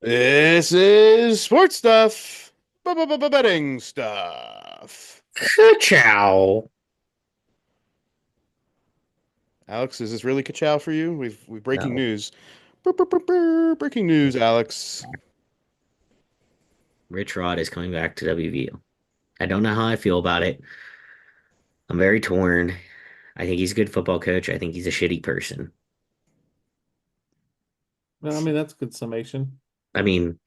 This is sports stuff. Betting stuff. Ciao. Alex, is this really ka for you? We've breaking No, news. Breaking news, Alex. Rich Rod is coming back to WVU. I don't know how I feel about it. I'm very torn. I think he's a good football coach. I think he's a shitty person. Well, I mean, that's a good summation. I mean,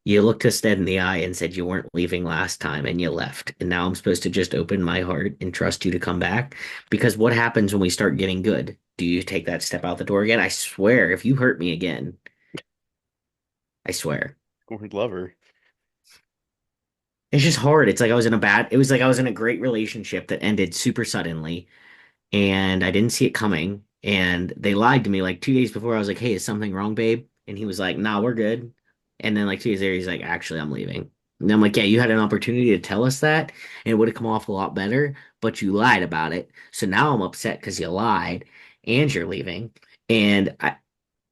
you looked us dead in the eye and said you weren't leaving last time and you left. And now I'm supposed to just open my heart and trust you to come back? Because what happens when we start getting good? Do you take that step out the door again? I swear, if you hurt me again, I swear. Corn lover. It's just hard. It was like I was in a great relationship that ended super suddenly and I didn't see it coming. And they lied to me like 2 days before. I was like, "Hey, is something wrong, babe?" And he was like, "Nah, we're good." And then like 2 days later, he's like, "Actually, I'm leaving." And I'm like, "Yeah, you had an opportunity to tell us that, and it would have come off a lot better, but you lied about it. So now I'm upset because you lied, and you're leaving, and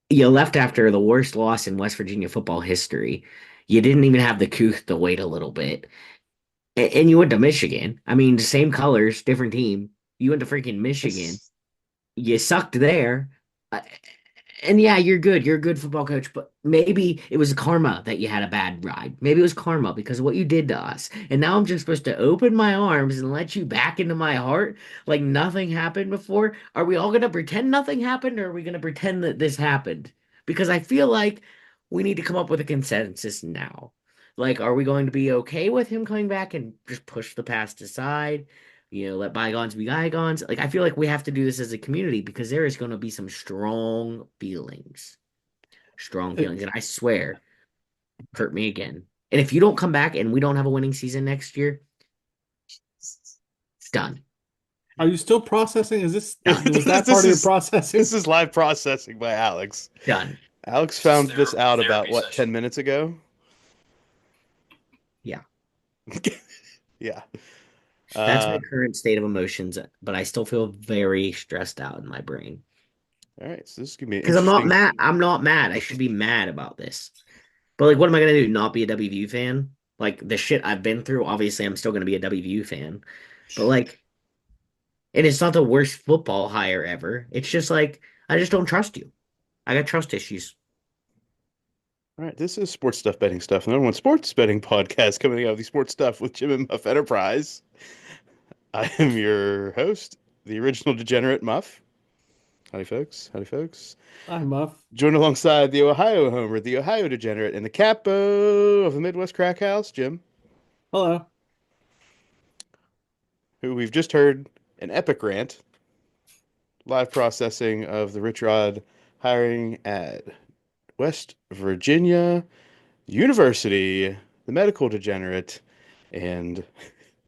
you left after the worst loss in West Virginia football history. You didn't even have the couth to wait a little bit, and you went to Michigan. I mean, same colors, different team. You went to freaking Michigan. It's You sucked there. Uh, and yeah, you're good. You're a good football coach, but maybe it was karma that you had a bad ride. Maybe it was karma because of what you did to us. And now I'm just supposed to open my arms and let you back into my heart like nothing happened before. Are we all going to pretend nothing happened or are we going to pretend that this happened? Because I feel like we need to come up with a consensus now. Like, are we going to be okay with him coming back and just push the past aside? Let bygones be bygones. Like, I feel like we have to do this as a community because there is going to be some strong feelings. Strong Uh, feelings. And I swear, hurt me again. And if you don't come back and we don't have a winning season next year, done. Are you still processing? Was this, that this part of your is processing? this is live processing by Alex. Done. Alex This is found this out about therapy what, session. 10 minutes ago? Yeah. Yeah. That's my Uh, current state of emotions, but I still feel very stressed out in my brain. all right. So this is gonna be an Because I'm not interesting. mad. I'm not mad. I should be mad about this. But like, what am I gonna do? Not be a WVU fan? Like the shit I've been through, obviously I'm still gonna be a WVU fan. But like, and it's not the worst football hire ever. It's just like I just don't trust you. I got trust issues. All right, this is sports stuff betting stuff. The number one sports betting podcast coming out of the sports stuff with Jim and Muff Enterprise. I am your host, the original degenerate Muff. Howdy, folks. Howdy, folks. I'm Muff. Joined alongside the Ohio Homer, the Ohio degenerate, and the capo of the Midwest Crack House, Jim, Hello. who we've just heard an epic rant, live processing of the Rich Rod hiring at West Virginia University, the medical degenerate, and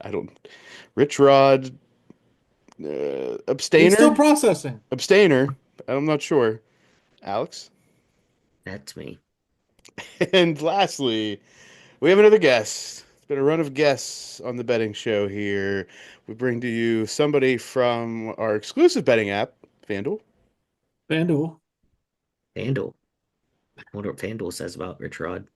I don't, Rich Rod, He's still abstainer, processing. abstainer. I'm not sure. Alex, That's me. and lastly, we have another guest. It's been a run of guests on the betting show here. We bring to you somebody from our exclusive betting app, FanDuel. FanDuel. FanDuel. I wonder what FanDuel says about Rich Rod.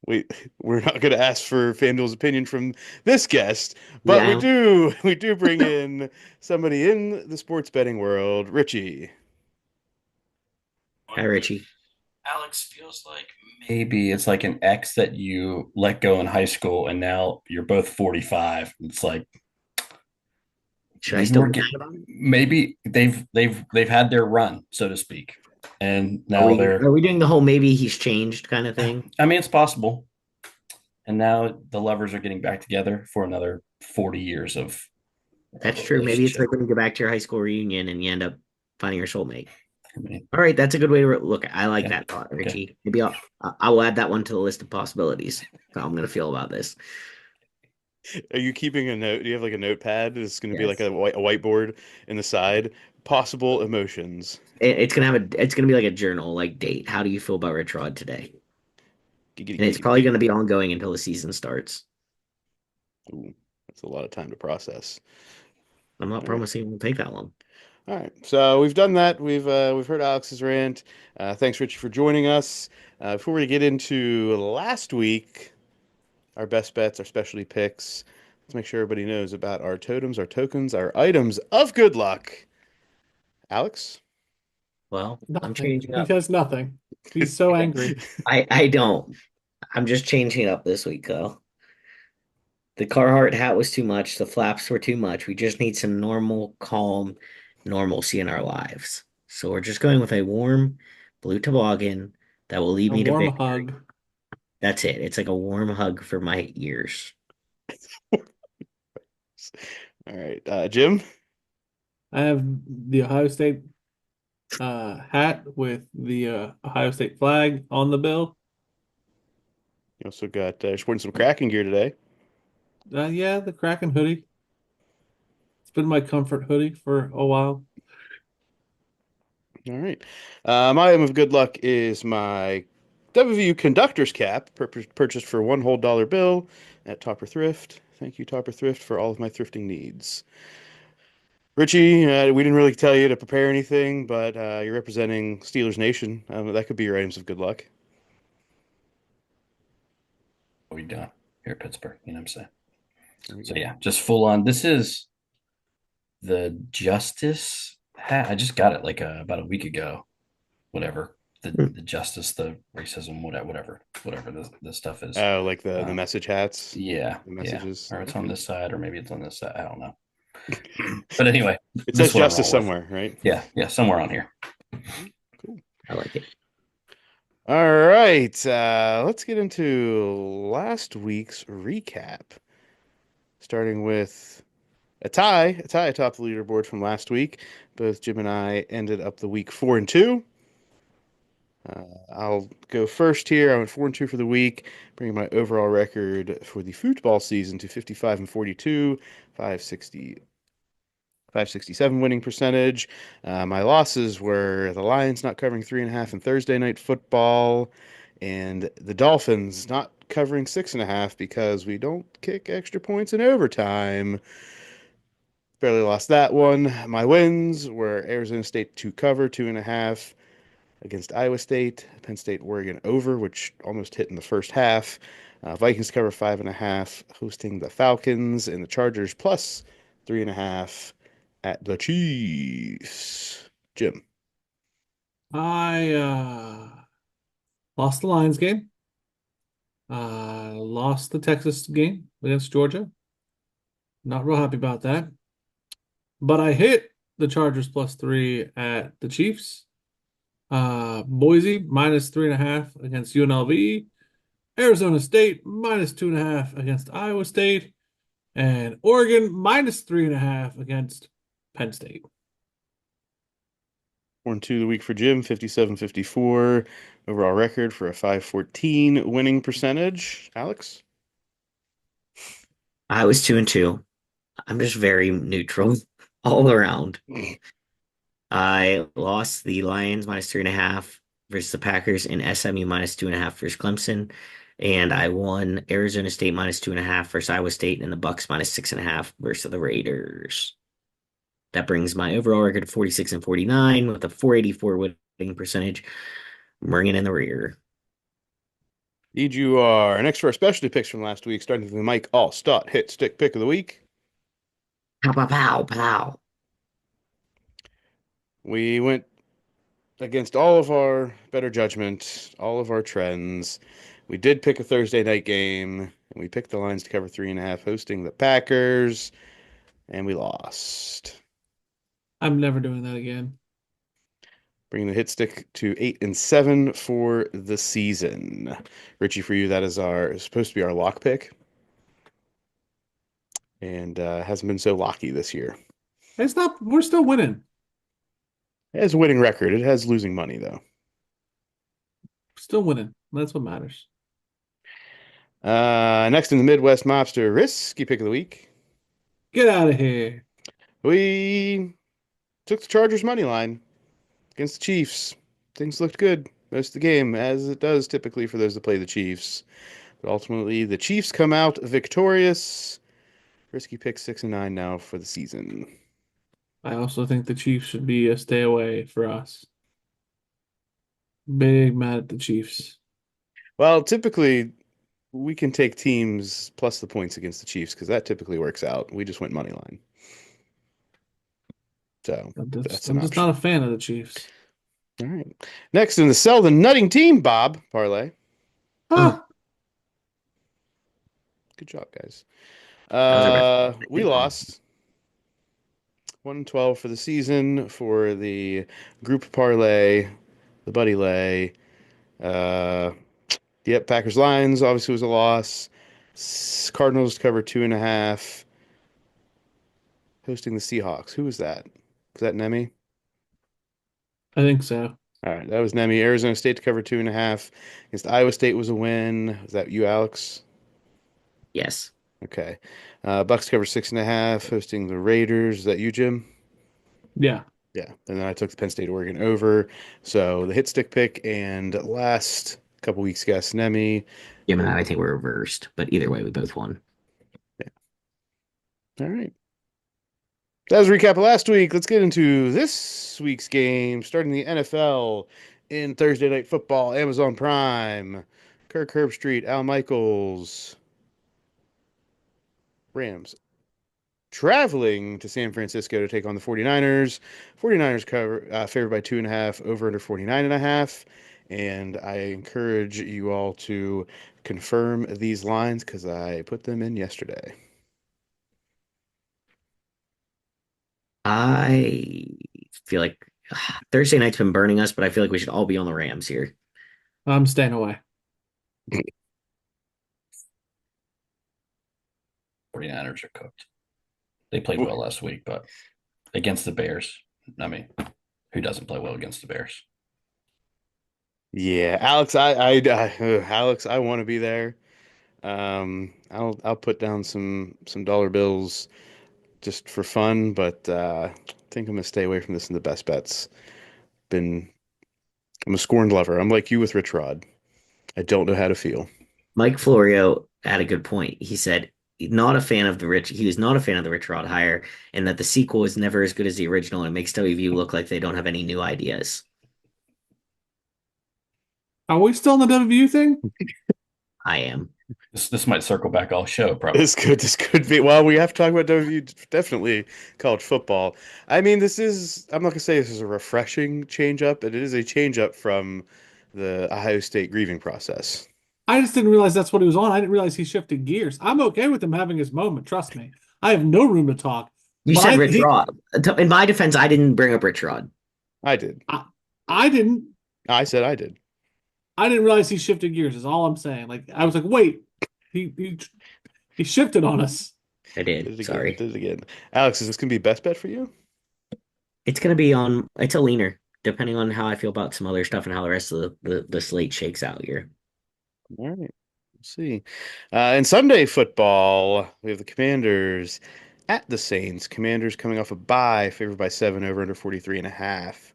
We we're not going to ask for FanDuel's opinion from this guest, but we Yeah. do we do bring in somebody in the sports betting world, Richie. Hi, Richie. Alex feels like maybe it's like an ex that you let go in high school and now you're both 45. It's like Should I maybe still we're be getting mad about it? maybe they've had their run, so to speak. And Are now we they're are we doing the whole maybe he's changed kind of thing? I mean it's possible. And now the lovers are getting back together for another 40 years of That's a true. Maybe it's relationship. like when you go back to your high school reunion and you end up finding your soulmate. I mean, All right, that's a good way to look. I like yeah. that thought, Okay. Richie. Maybe I will add that one to the list of possibilities. How I'm gonna feel about this. Are you keeping a note? Do you have like a notepad? It's going to be like Yes. a whiteboard in the side. Possible emotions. It's gonna be like a journal, like date. How do you feel about Rich Rod today? Giggity, And it's giggity, probably gonna be giggity. ongoing until the season starts. Ooh, that's a lot of time to process. I'm not All right. promising it will take that long. All right, so we've done that. We've heard Alex's rant. Thanks, Richie, for joining us. Before we get into last week, our best bets, our specialty picks, let's make sure everybody knows about our totems, our tokens, our items of good luck. Alex? Well, I'm Nothing. changing He up. has nothing. He's so angry. I don't. I'm just changing it up this week though. The Carhartt hat was too much. The flaps were too much. We just need some normal, calm normalcy in our lives. So we're just going with a warm blue toboggan that will lead A me to warm victory. hug. That's it. It's like a warm hug for my ears. All right, Jim? I have the Ohio State hat with the Ohio State flag on the bill. You also got you're sporting some Kraken gear today. Yeah, the Kraken hoodie. It's been my comfort hoodie for a while. All right. My item of good luck is my WVU conductor's cap, purchased for one whole dollar bill at Topper Thrift. Thank you, Topper Thrift, for all of my thrifting needs. Richie, we didn't really tell you to prepare anything, but you're representing Steelers Nation. That could be your items of good luck. What we done here at Pittsburgh? You know what I'm saying? There we So go. yeah, just full on. This is the Justice hat. I just got it like about a week ago. Whatever the justice, the racism, whatever the stuff is. Oh, like the Um, message hats, Yeah, the yeah. messages. Or it's on Okay. this side, or maybe it's on this side. I don't know. But anyway, It this says is what I'm justice rolling with. somewhere, right? Yeah, somewhere on here. Cool. I like it. All right, let's get into last week's recap. Starting with a tie atop the leaderboard from last week. Both Jim and I ended up the week 4-2. I'll go first here. I went 4-2 for the week, bringing my overall record for the football season to 55-42, 567 winning percentage. My losses were the Lions not covering 3.5 in Thursday night football, and the Dolphins not covering 6.5 because we don't kick extra points in overtime. Barely lost that one. My wins were Arizona State to cover 2.5 against Iowa State, Penn State, Oregon over, which almost hit in the first half. Vikings cover 5.5, hosting the Falcons, and the Chargers plus 3.5 at the Chiefs. Jim. I lost the Lions game. Lost the Texas game against Georgia. Not real happy about that. But I hit the Chargers +3 at the Chiefs. Boise -3.5 against UNLV. Arizona State -2.5 against Iowa State. And Oregon -3.5 against Penn State. 4-2 the week for Jim, 57-54 overall record for a 514 winning percentage. Alex? I was 2-2. I'm just very neutral all around. I lost the Lions -3.5 versus the Packers and SMU -2.5 versus Clemson. And I won Arizona State -2.5 versus Iowa State and the Bucks -6.5 versus the Raiders. That brings my overall record to 46-49 with a 484 winning percentage. I'm ringing in the rear. Need you are next for our specialty picks from last week, starting with the Mike Allstott hit stick pick of the week. Pow, pow, pow, pow. We went against all of our better judgment, all of our trends. We did pick a Thursday night game, and we picked the Lions to cover 3.5, hosting the Packers, and we lost. I'm never doing that again. Bringing the hit stick to 8-7 for the season. Richie, for you, that is supposed to be our lock pick, and hasn't been so locky this year. It's not, we're still winning. It has a winning record. It has losing money though. Still winning. That's what matters. Next in the Midwest Mobster risky pick of the week. Get out of here. We took the Chargers money line against the Chiefs. Things looked good most of the game, as it does typically for those that play the Chiefs. But ultimately, the Chiefs come out victorious. Risky pick 6-9 now for the season. I also think the Chiefs should be a stay away for us. Big mad at the Chiefs. Well, typically we can take teams plus the points against the Chiefs because that typically works out. We just went money line. So that's an I'm just not option. a fan of the Chiefs. All right. Next in the sell the nutting team, Bob Parlay. Oh, Ah, Good job, guys. that was our best. We lost 112 for the season for the group parlay, the buddy lay. Uh, yep, Packers Lions obviously was a loss. Cardinals cover 2.5. Hosting the Seahawks. Who was that? Was that Nemi? I think so. All right, that was Nemi. Arizona State to cover 2.5 against Iowa State was a win. Was that you, Alex? Yes. Okay. Bucks cover 6.5, hosting the Raiders. Is that you, Jim? Yeah. Yeah. And then I took the Penn State Oregon over. So the hit stick pick and last couple weeks guess Nemi. Jim and I think we're reversed, but either way, we both won. Yeah. All right. That was a recap of last week. Let's get into this week's game, starting the NFL in Thursday Night Football, Amazon Prime. Kirk Herbstreit, Al Michaels, Rams traveling to San Francisco to take on the 49ers. 49ers cover favored by 2.5, over under 49.5. And I encourage you all to confirm these lines because I put them in yesterday. I feel like Thursday night's been burning us, but I feel like we should all be on the Rams here. I'm staying away. 49ers are cooked. They played well last week, but against the Bears, I mean, who doesn't play well against the Bears? Yeah, Alex, Alex, I want to be there. I'll put down some dollar bills just for fun, but I think I'm gonna stay away from this in the best bets. Been I'm a scorned lover. I'm like you with Rich Rod. I don't know how to feel. Mike Florio had a good point. He said not a fan of the Rich. He was not a fan of the Rich Rod hire, and that the sequel is never as good as the original, and it makes WVU look like they don't have any new ideas. Are we still in the WVU thing? I am. This might circle back all show, probably. This could be. Well, we have to talk about W. Definitely college football. I mean, this is. I'm not gonna say this is a refreshing change up, but it is a change up from the Ohio State grieving process. I just didn't realize that's what he was on. I didn't realize he shifted gears. I'm okay with him having his moment. Trust me. I have no room to talk. You But said Rich Rod. In my defense, I didn't bring up Rich Rod. I did. I didn't. I said I did. I didn't realize he shifted gears. Is all I'm saying. Like I was like, wait, he shifted on us. I Did did. it again. Sorry. Did it again. Alex, is this gonna be best bet for you? It's gonna be on. It's a leaner, depending on how I feel about some other stuff and how the rest of the slate shakes out here. All right. We'll see. In Sunday football, we have the Commanders at the Saints. Commanders coming off a bye, favored by 7, over under 43.5.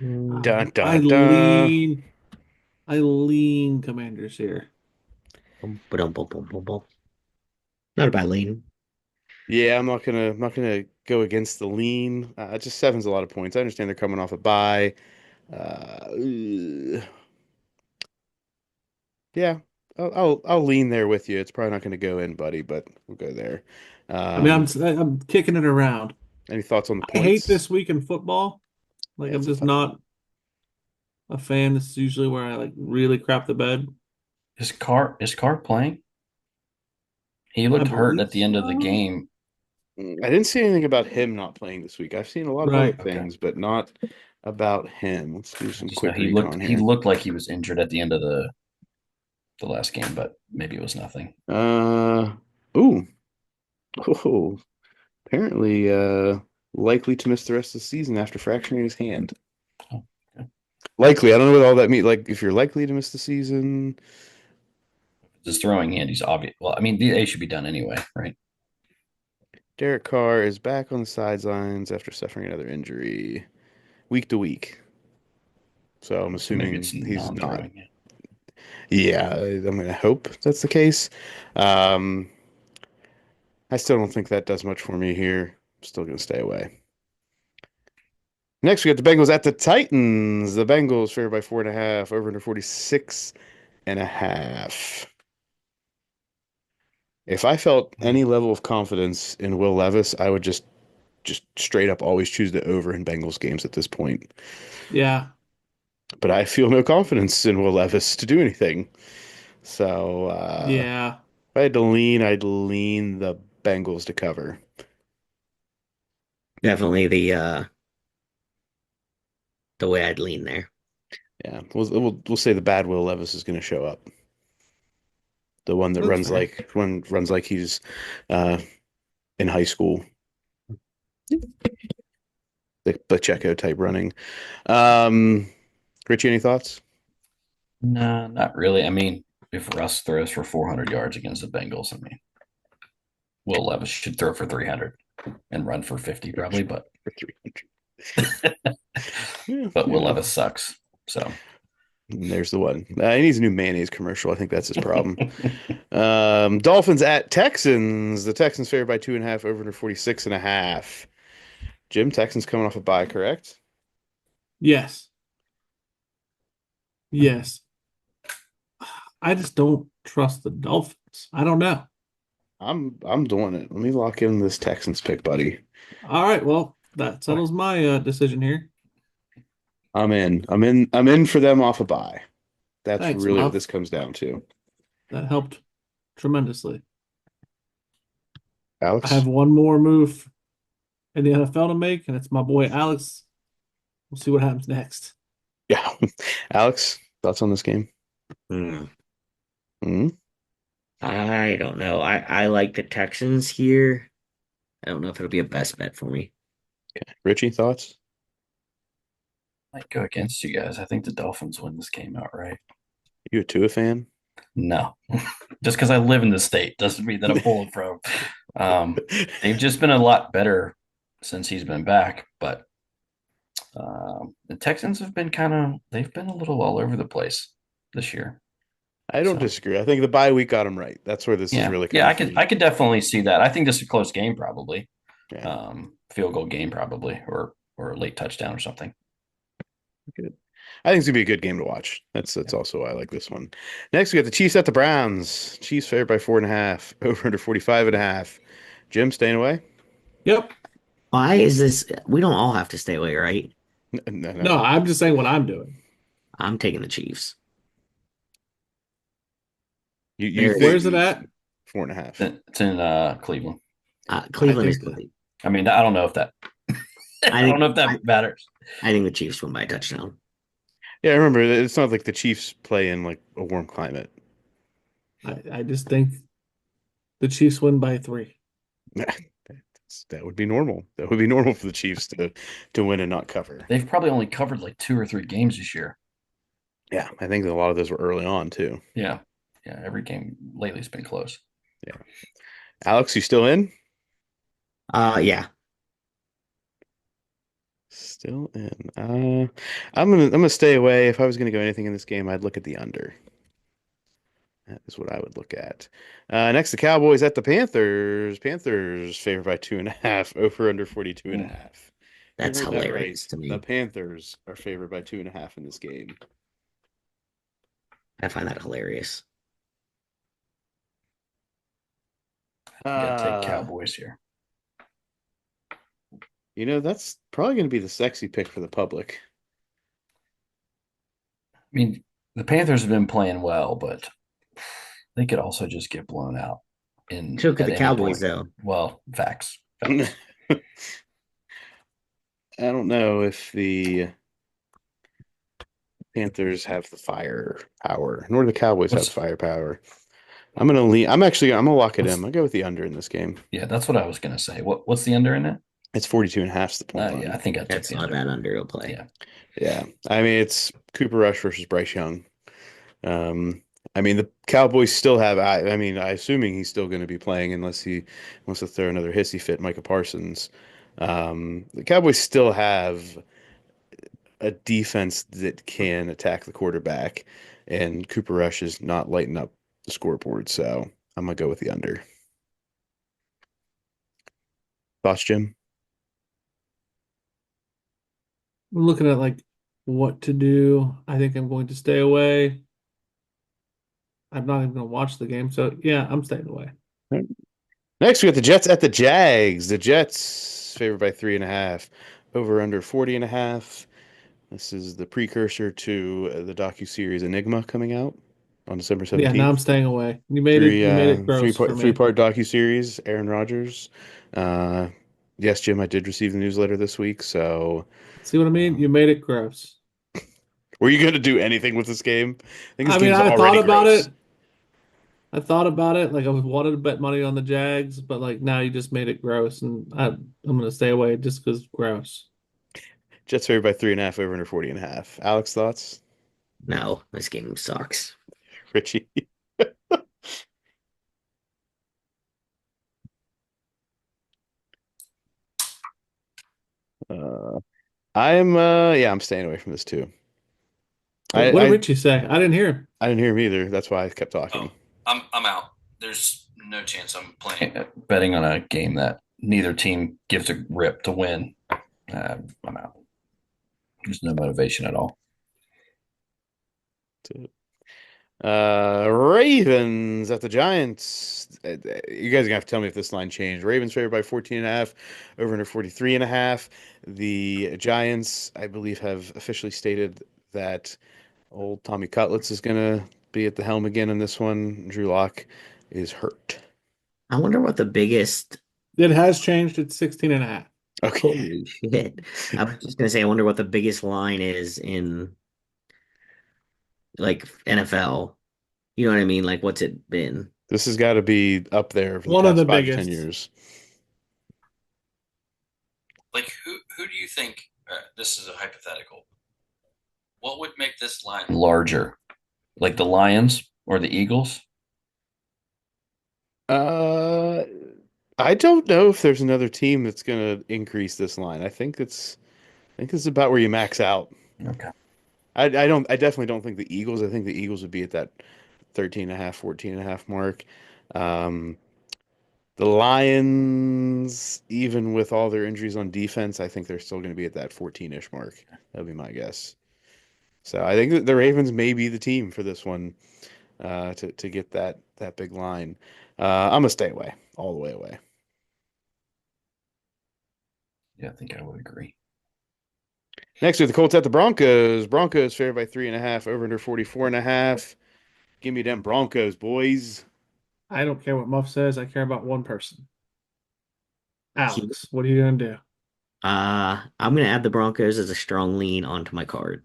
Dun I dun dun. lean. I lean Commanders here. Bum. Not a bad lean. Yeah, I'm not gonna go against the lean. Just seven's a lot of points. I understand they're coming off a bye. Ugh. Yeah, I'll lean there with you. It's probably not going to go in, buddy, but we'll go there. I mean, Um, I'm kicking it around. any thoughts on the I hate points? this week in football. Like Yeah, I'm it's a just tough one. not a fan. This is usually where I like really crap the bed. Is Carr playing? He I looked hurt believe at the end of the so. game. I didn't see anything about him not playing this week. I've seen a lot of other Right. Okay. things, but not about him. Let's do I some just know quick he looked recon he here. looked like he was injured at the end of the last game, but maybe it was nothing. Uh, ooh, oh, apparently, likely to miss the rest of the season after fracturing his hand. Oh, okay. Likely, I don't know what all that means. Like, if you're likely to miss the season, His throwing hand, he's obvious. Well, I mean, they should be done anyway, right? Derek Carr is back on the sidelines after suffering another injury, week to week. So I'm So maybe assuming it's he's not. non-throwing. Yeah, I'm gonna hope that's the case. Um, I still don't think that does much for me here. I'm still going to stay away. Next, we got the Bengals at the Titans. The Bengals favored by 4.5, over under 46.5. If I felt any level of confidence in Will Levis, I would just straight up always choose the over in Bengals games at this point. Yeah. But I feel no confidence in Will Levis to do anything. So Yeah. if I had to lean, I'd lean the Bengals to cover. Definitely the way I'd lean there. Yeah, we'll say the bad Will Levis is going to show up. The one that That's fair. runs like he's uh, in high school. The Pacheco type running. Richie, any thoughts? No, not really. I mean, if Russ throws for 400 yards against the Bengals, I mean, Will Levis should throw for 300 and run for 50 probably, but For 300. but Will Yeah. Levis sucks. So And there's the one. He needs a new mayonnaise commercial. I think that's his problem. Dolphins at Texans. The Texans favored by 2.5, over under 46.5. Jim, Texans coming off a bye, correct? Yes. Yes. I just don't trust the Dolphins. I don't know. I'm doing it. Let me lock in this Texans pick, buddy. All right. Well, that settles my decision here. I'm in. I'm in for them off a bye. That's Thanks, really what Muff. this comes down to. That helped tremendously. I Alex? have one more move in the NFL to make, and it's my boy Alex. We'll see what happens next. Yeah. Alex, thoughts on this game? Hmm. Hmm? I don't know. I like the Texans here. I don't know if it'll be a best bet for me. Richie, thoughts? might go against you guys. I think the Dolphins win this game outright. You a Tua fan? No, just because I live in the state doesn't mean that I'm pulling from. They've just been a lot better since he's been back, but the Texans have been they've been a little all over the place this year. I don't So, disagree. I think the bye week got him right. That's where this is yeah, really yeah, coming from. I could definitely see that. I think this is a close game, probably. Yeah. Field goal game, probably, or a late touchdown or something. Good. I think it's gonna be a good game to watch. That's also why I like this one. Next, we got the Chiefs at the Browns. Chiefs favored by 4.5, over under 45.5. Jim, staying away? Yep. Why is this? We don't all have to stay away, right? No, No, I'm just saying what I'm doing. I'm taking the Chiefs. You think Where's it at? 4.5? It's in Cleveland. Cleveland is think- Cleveland. I mean, I don't know if that. I don't know if that I- matters. I think the Chiefs win by a touchdown. Yeah, remember, it's not like the Chiefs play in like a warm climate. I just think the Chiefs win by 3. That would be normal. That would be normal for the Chiefs to win and not cover. They've probably only covered like 2 or 3 games this year. Yeah, I think a lot of those were early on too. Yeah, every game lately has been close. Alex, you still in? Yeah. Still in. I'm gonna stay away. If I was gonna go anything in this game, I'd look at the under. That is what I would look at. Next, the Cowboys at the Panthers. Panthers favored by 2.5, over under 42.5. That's You heard that hilarious right. to me. The Panthers are favored by 2.5 in this game. I find that hilarious. You gotta take Uh, Cowboys here. That's probably going to be the sexy pick for the public. I mean, the Panthers have been playing well, but they could also just get blown out. So could at the any Cowboys, point. though. Well, facts. I don't know if the Panthers have the firepower, nor the Cowboys have What's- firepower. I'm gonna lock it in. I'll go with the under in this game. Yeah, that's what I was gonna say. What's the under in it? It's 42.5 is the point line. Yeah, I think I'd take That's the not under. bad under to play. Yeah. Yeah. I mean, it's Cooper Rush versus Bryce Young. I mean, the Cowboys still have, I mean, assuming he's still going to be playing unless he wants to throw another hissy fit, Micah Parsons. The Cowboys still have a defense that can attack the quarterback, and Cooper Rush is not lighting up the scoreboard. So I'm going to go with the under. Thoughts, Jim? I'm looking at like what to do. I think I'm going to stay away. I'm not even going to watch the game. So yeah, I'm staying away. Next, we got the Jets at the Jags. The Jets favored by 3.5. Over under 40.5. This is the precursor to the docu-series Enigma coming out on December Yeah, now I'm 17th. staying away. Three You made it three gross for part three me. part docu-series, Aaron Rodgers. Uh yes, Jim, I did receive the newsletter this week, so See what I mean? You um, made it gross. were you going to do anything with this game? I think this I mean, game's I thought already about gross. it. I thought about it. Like I wanted to bet money on the Jags, but like now you just made it gross, and I'm gonna stay away just because gross. Jets favored by 3.5, over under 40.5. Alex, thoughts? No, this game sucks. Richie? Uh, I'm staying away from this too. Wait, what did I Richie say? I didn't hear him. I didn't hear him either. That's why I kept Oh, talking. I'm out. There's no chance I'm playing. Betting on a game that neither team gives a rip to win, I'm out. There's no motivation at all. Ravens at the Giants. You guys are gonna have to tell me if this line changed. Ravens favored by 14.5, over under 43.5. The Giants, I believe, have officially stated that old Tommy Cutlets is gonna be at the helm again in this one. Drew Lock is hurt. I wonder what the biggest. It has changed. It's 16 and a half. Okay. Holy shit. I was just gonna say, I wonder what the biggest line is in like NFL. You know what I mean? Like, what's it been? This has got to be up there for the One of past the 5 to 10 biggest. years. Like who do you think? This is a hypothetical. What would make this line? Larger, like the Lions or the Eagles. Uh, I don't know if there's another team that's gonna increase this line. I think it's about where you max out. Okay. I definitely don't think the Eagles. I think the Eagles would be at that 13 and a half, 14 and a half mark. Um, the Lions, even with all their injuries on defense, I think they're still going to be at that 14-ish mark. That'd be my guess. So I think that the Ravens may be the team for this one, to get that big line. I'm gonna stay away, all the way away. Yeah, I think I would agree. Next with the Colts at the Broncos. Broncos favored by 3.5, over under 44.5. Give me them Broncos, boys. I don't care what Muff says. I care about one person. He- Alex, what are you gonna do? I'm gonna add the Broncos as a strong lean onto my card.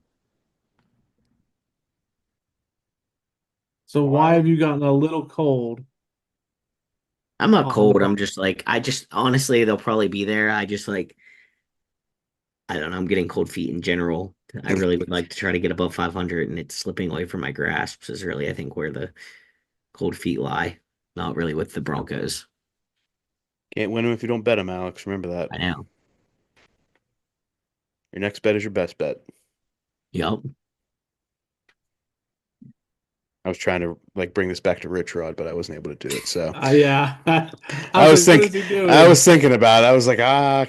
So why have you gotten a little cold? I'm not On the cold. I'm Broncos. just like, I just honestly, they'll probably be there. I just like, I don't know. I'm getting cold feet in general. I really would like to try to get above 500, and it's slipping away from my grasp. Is really, I think, where the cold feet lie. Not really with the Broncos. Can't win them if you don't bet them, Alex. Remember that. I know. Your next bet is your best bet. Yup. I was trying to like bring this back to Rich Rod, but I wasn't able to do it. So Yeah. I was like, what is thinking, he doing? I was thinking about it. I was like,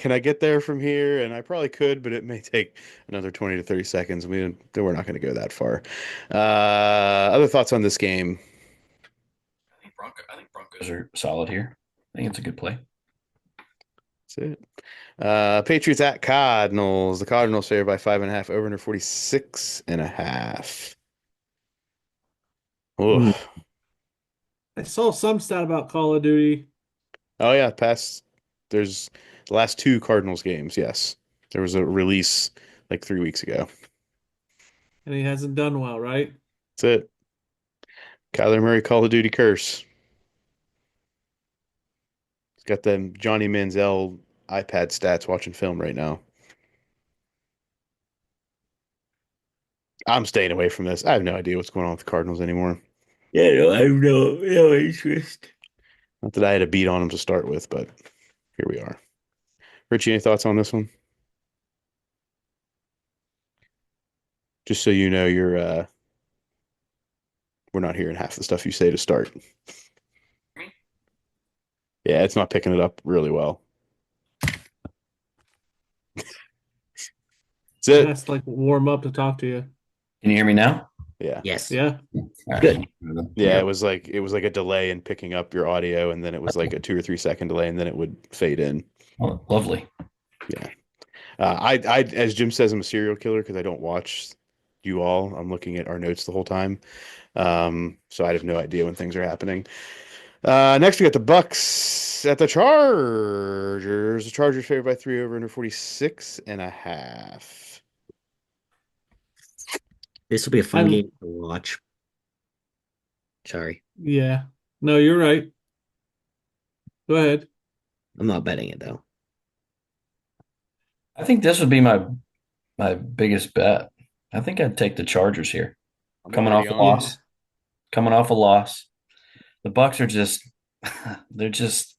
can I get there from here? And I probably could, but it may take another 20 to 30 seconds. We're not going to go that far. Other thoughts on this game? I think Broncos Those are solid here. I think it's a good play. That's it. Patriots at Cardinals. The Cardinals favored by 5.5, over under 46.5. Mm. Oof. I saw some stat about Call of Duty. Oh yeah, there's the last two Cardinals games. Yes, there was a release like 3 weeks ago. And he hasn't done well, right? That's it. Kyler Murray Call of Duty curse. He's got them Johnny Manziel iPad stats watching film right now. I'm staying away from this. I have no idea what's going on with the Cardinals anymore. Yeah, no, I have no interest. Not that I had a beat on them to start with, but here we are. Richie, any thoughts on this one? Just so you know, we're not hearing half the stuff you say to start. Yeah, it's not picking it up really well. That's It it. has to like warm up to talk to you. Can you hear me now? Yeah. Yes. Yeah. All right. Good. Yeah, it was like a delay in picking up your audio, and then it was like a 2 or 3 second delay, and then it would fade in. Oh, lovely. Yeah. As Jim says, I'm a serial killer because I don't watch you all. I'm looking at our notes the whole time. So I have no idea when things are happening. Next we got the Bucks at the Chargers. The Chargers favored by 3 over under 46.5. This will be a fun I'm game to watch. Sorry. yeah. No, you're right. Go ahead. I'm not betting it though. I think this would be my biggest bet. I think I'd take the Chargers here. I'm Coming already off a on. loss. Coming off a loss. The Bucks are just they're just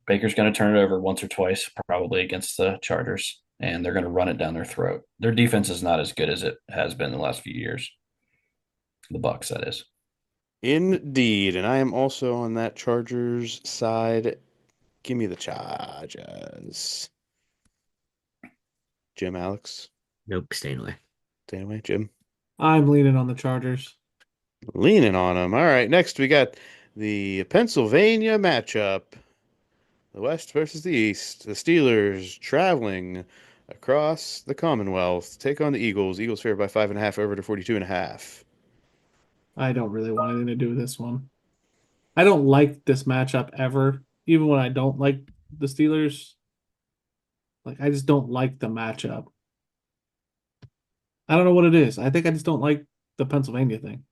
Baker's going to turn it over once or twice probably against the Chargers, and they're going to run it down their throat. Their defense is not as good as it has been the last few years. The Bucks, that is. Indeed, and I am also on that Chargers side. Give me the Chargers. Jim, Alex, Nope, staying away. stay away, Jim. I'm leaning on the Chargers. Leaning on them. All right, next we got the Pennsylvania matchup. The West versus the East. The Steelers traveling across the Commonwealth. Take on the Eagles. Eagles favored by 5.5 over to 42.5. I don't really want anything to do with this one. I don't like this matchup ever. Even when I don't like the Steelers. Like I just don't like the matchup. I don't know what it is. I think I just don't like the Pennsylvania thing.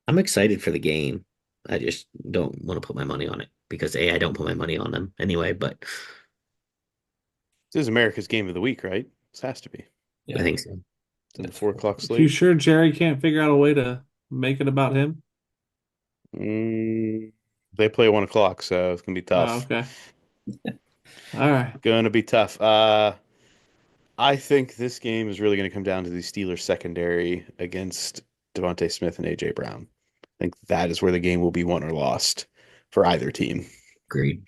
I'm excited for the game. I just don't want to put my money on it because A, I don't put my money on them anyway, but This is America's game of the week, right? This has to be. Yeah. I think so. It's in the 4 o'clock You slate. sure Jerry can't figure out a way to make it about him? They play 1 o'clock, so it's gonna be Oh, tough. okay. All right. Gonna be tough. I think this game is really gonna come down to the Steelers secondary against Devontae Smith and AJ Brown. I think that is where the game will be won or lost for either team. Agreed.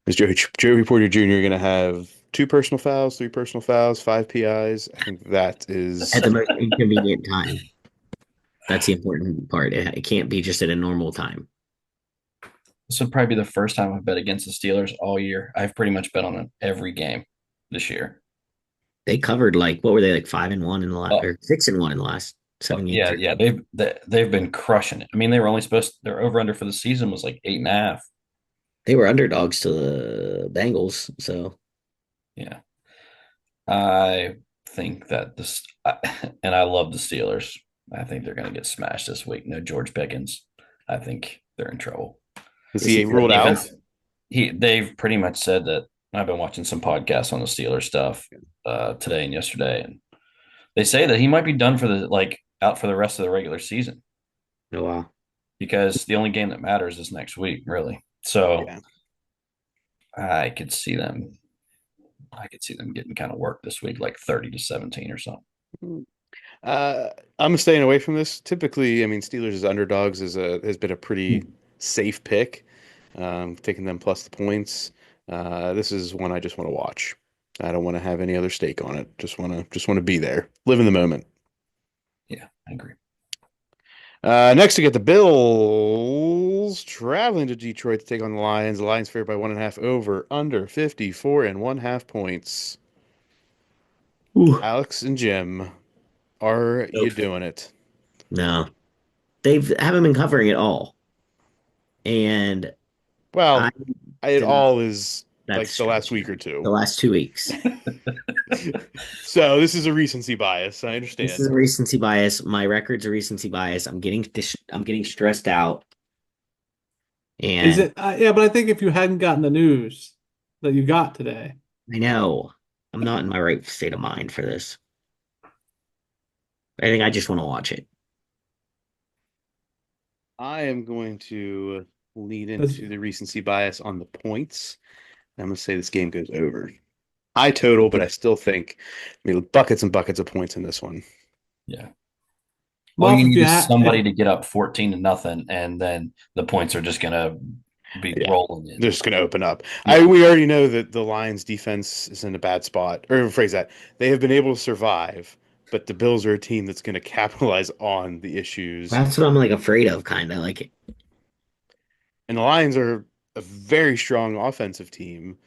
Is Joey Porter Jr. going to have 2 personal fouls, 3 personal fouls, 5 PIs? I think that is At the most inconvenient time. That's the important part. It can't be just at a normal time. This would probably be the first time I've bet against the Steelers all year. I've pretty much bet on them every game this year. They covered like what were they like 5-1 in the last or 6-1 in the last 7 Yeah, games? yeah, they've been crushing it. I mean, they were only their over under for the season was like 8.5. They were underdogs to the Bengals, so Yeah, I think that and I love the Steelers. I think they're going to get smashed this week. No George Pickens. I think they're in trouble. is he Is he ruled out? Defense- They've pretty much said that. I've been watching some podcasts on the Steelers stuff today and yesterday, and they say that he might be done for out for the rest of the regular season oh wow. because the only game that matters is next week, really. So Yeah. I could see them getting kind of worked this week, like 30-17 or something. I'm staying away from this. Typically, I mean, Steelers as underdogs has been a pretty safe pick. Taking them plus the points. This is one I just want to watch. I don't want to have any other stake on it. Just want to be there, live in the moment. Yeah, I agree. Next, we get the Bills traveling to Detroit to take on the Lions. The Lions favored by 1.5 over under 54.5 points. Ooh. Alex and Jim, are you Nope. doing it? No. They haven't been covering it all. And Well, it didn't- all is like that's the last true. week or the two. last 2 weeks. So this is a recency bias. I understand. This is a recency bias. My record's a recency bias. I'm getting stressed out. And Is it? Yeah, but I think if you hadn't gotten the news that you got today, I know I'm not in my right state of mind for this. I think I just want to watch it. I am going to lead That's- into the recency bias on the points. I'm going to say this game goes over. High total, but I still think, buckets and buckets of points in this one. Yeah. Well, All you if need you is ha- somebody to get up 14-0, and then the points are just going to Be Yeah. rolling in. They're just going to open up. Yeah. We already know that the Lions defense is in a bad spot. Or rephrase that. They have been able to survive, but the Bills are a team that's going to capitalize on the issues. That's what I'm like afraid of, kind of like. And the Lions are a very strong offensive team.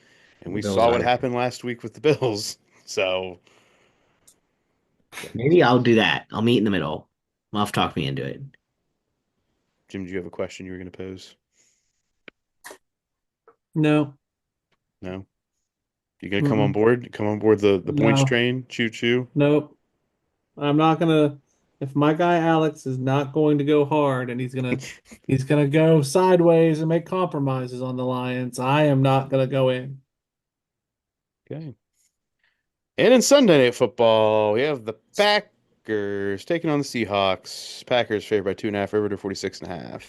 And we Bills saw what are. happened last week with the Bills. So Maybe I'll do that. I'll meet in the middle. Muff talk me into it. Jim, do you have a question you were going to pose? No, No? You going to come on Mm-mm. board? Come on board the points No, train? Choo choo? nope. I'm not gonna. If my guy Alex is not going to go hard and he's gonna go sideways and make compromises on the Lions, I am not gonna go in. Okay. And in Sunday Night Football, we have the Packers taking on the Seahawks. Packers favored by 2.5, over to 46.5.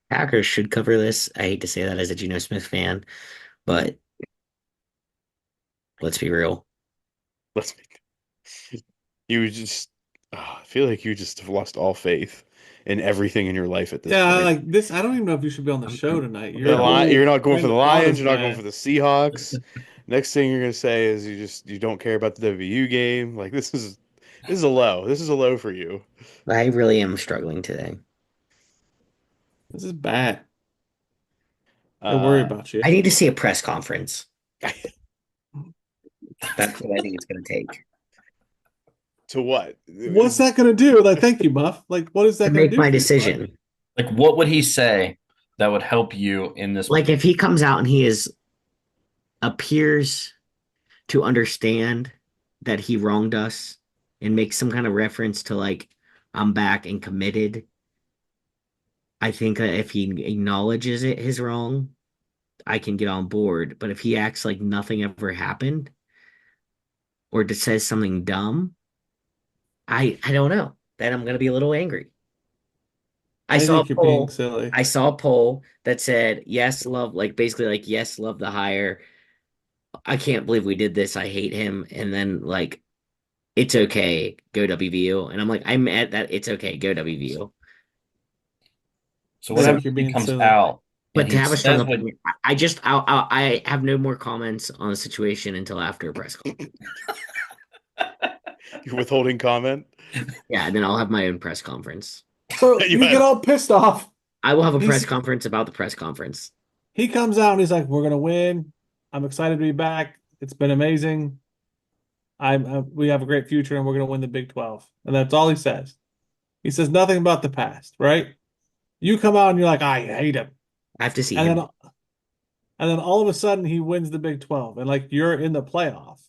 Packers should cover this. I hate to say that as a Geno Smith fan, but let's be real. Let's make you just I feel like you just have lost all faith in everything in your life at this Yeah, point. like this. I don't even know if you should be on the show tonight. The Your whole you're not going train for the of thought Lions, is you're not going for bad. the Seahawks. Next thing you're gonna say is you don't care about the WU game. Like this is a low. This is a low for you. I really am struggling today. This is bad. I worry Uh about you. I need to see a press conference. That's what I think it's going to take to what? What's that gonna do? Like, thank you, Buff. Like, what is to that gonna make do my for you, bud? decision. Like, what would he say that would help you in this? Like if he comes out and he appears to understand that he wronged us and makes some kind of reference to like I'm back and committed. I think that if he acknowledges his wrong, I can get on board. But if he acts like nothing ever happened or just says something dumb, I don't know. Then I'm gonna be a little angry. I I saw a think you're being poll. silly. I saw a poll that said yes, love, like basically like yes, love the hire. I can't believe we did this. I hate him. And then like it's okay, go WVU. And I'm like, I'm at that. It's okay, go WVU. So I what think happens you're if he being comes silly. out and But to he have a strong says what? opinion, I have no more comments on the situation until after a press conference. You're withholding comment? Yeah, and then I'll have my own press conference. So You you had- get all pissed off. I will have a He's- press conference about the press conference. He comes out and he's like, "We're gonna win. I'm excited to be back. It's been amazing. We have a great future, and we're gonna win the Big 12." And that's all he says. He says nothing about the past, right? You come out and you're like, "I hate him," I have to see and him. then all of a sudden he wins the Big 12, and like you're in the playoff.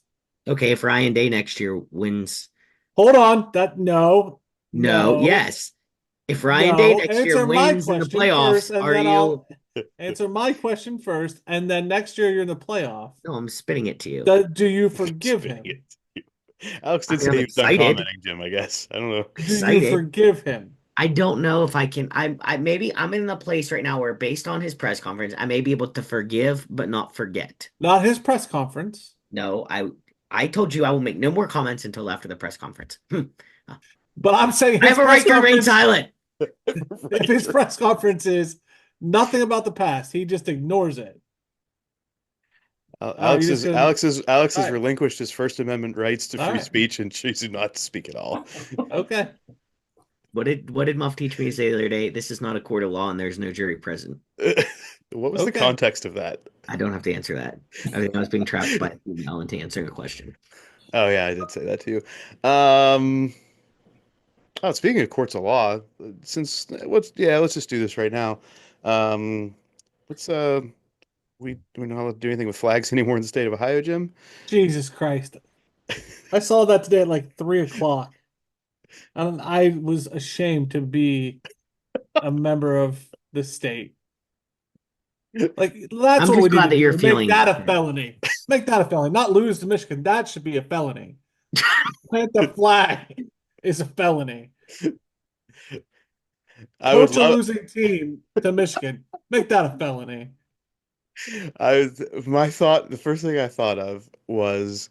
Okay, if Ryan Day next year wins, Hold on, no, yes. If Ryan Day no. next year Answer my wins in the question playoffs, first, and are then you? I'll answer my question first, and then next year you're in the playoff. No, I'm spitting it to you. Do you forgive him? Alex I did mean, say I'm he was done excited. commenting, Jim, I guess. I don't know. Do you Excited. forgive him? I don't know if I can. I maybe I'm in a place right now where, based on his press conference, I may be able to forgive but not forget. Not his press conference. No, I told you I will make no more comments until after the press conference. But I'm saying I his have a right press to remain conference, silent. if his press conference is nothing about the past, he just ignores it. Alex you're is just gonna- Alex has All right. relinquished his First Amendment rights to All free right. speech and choosing not to speak at all. Okay. What did Muff teach me to say the other day? This is not a court of law and there's no jury present. What was the Okay. context of that? I don't have to answer that. I think I was being trapped by an email into answering a question. Oh yeah, I did say that too. Oh, speaking of courts of law, let's just do this right now. Let's we don't know how to do anything with flags anymore in the state of Ohio, Jim. Jesus Christ. I saw that today at like 3 o'clock. And I was ashamed to be a member of the state. Like that's I'm what just we glad need that to you're do. feeling Make that a better. felony. Make that a felony. Not lose to Michigan. That should be a felony. Plant the flag is a felony. I would Coach a love. losing team to Michigan. Make that a felony. The first thing I thought of was,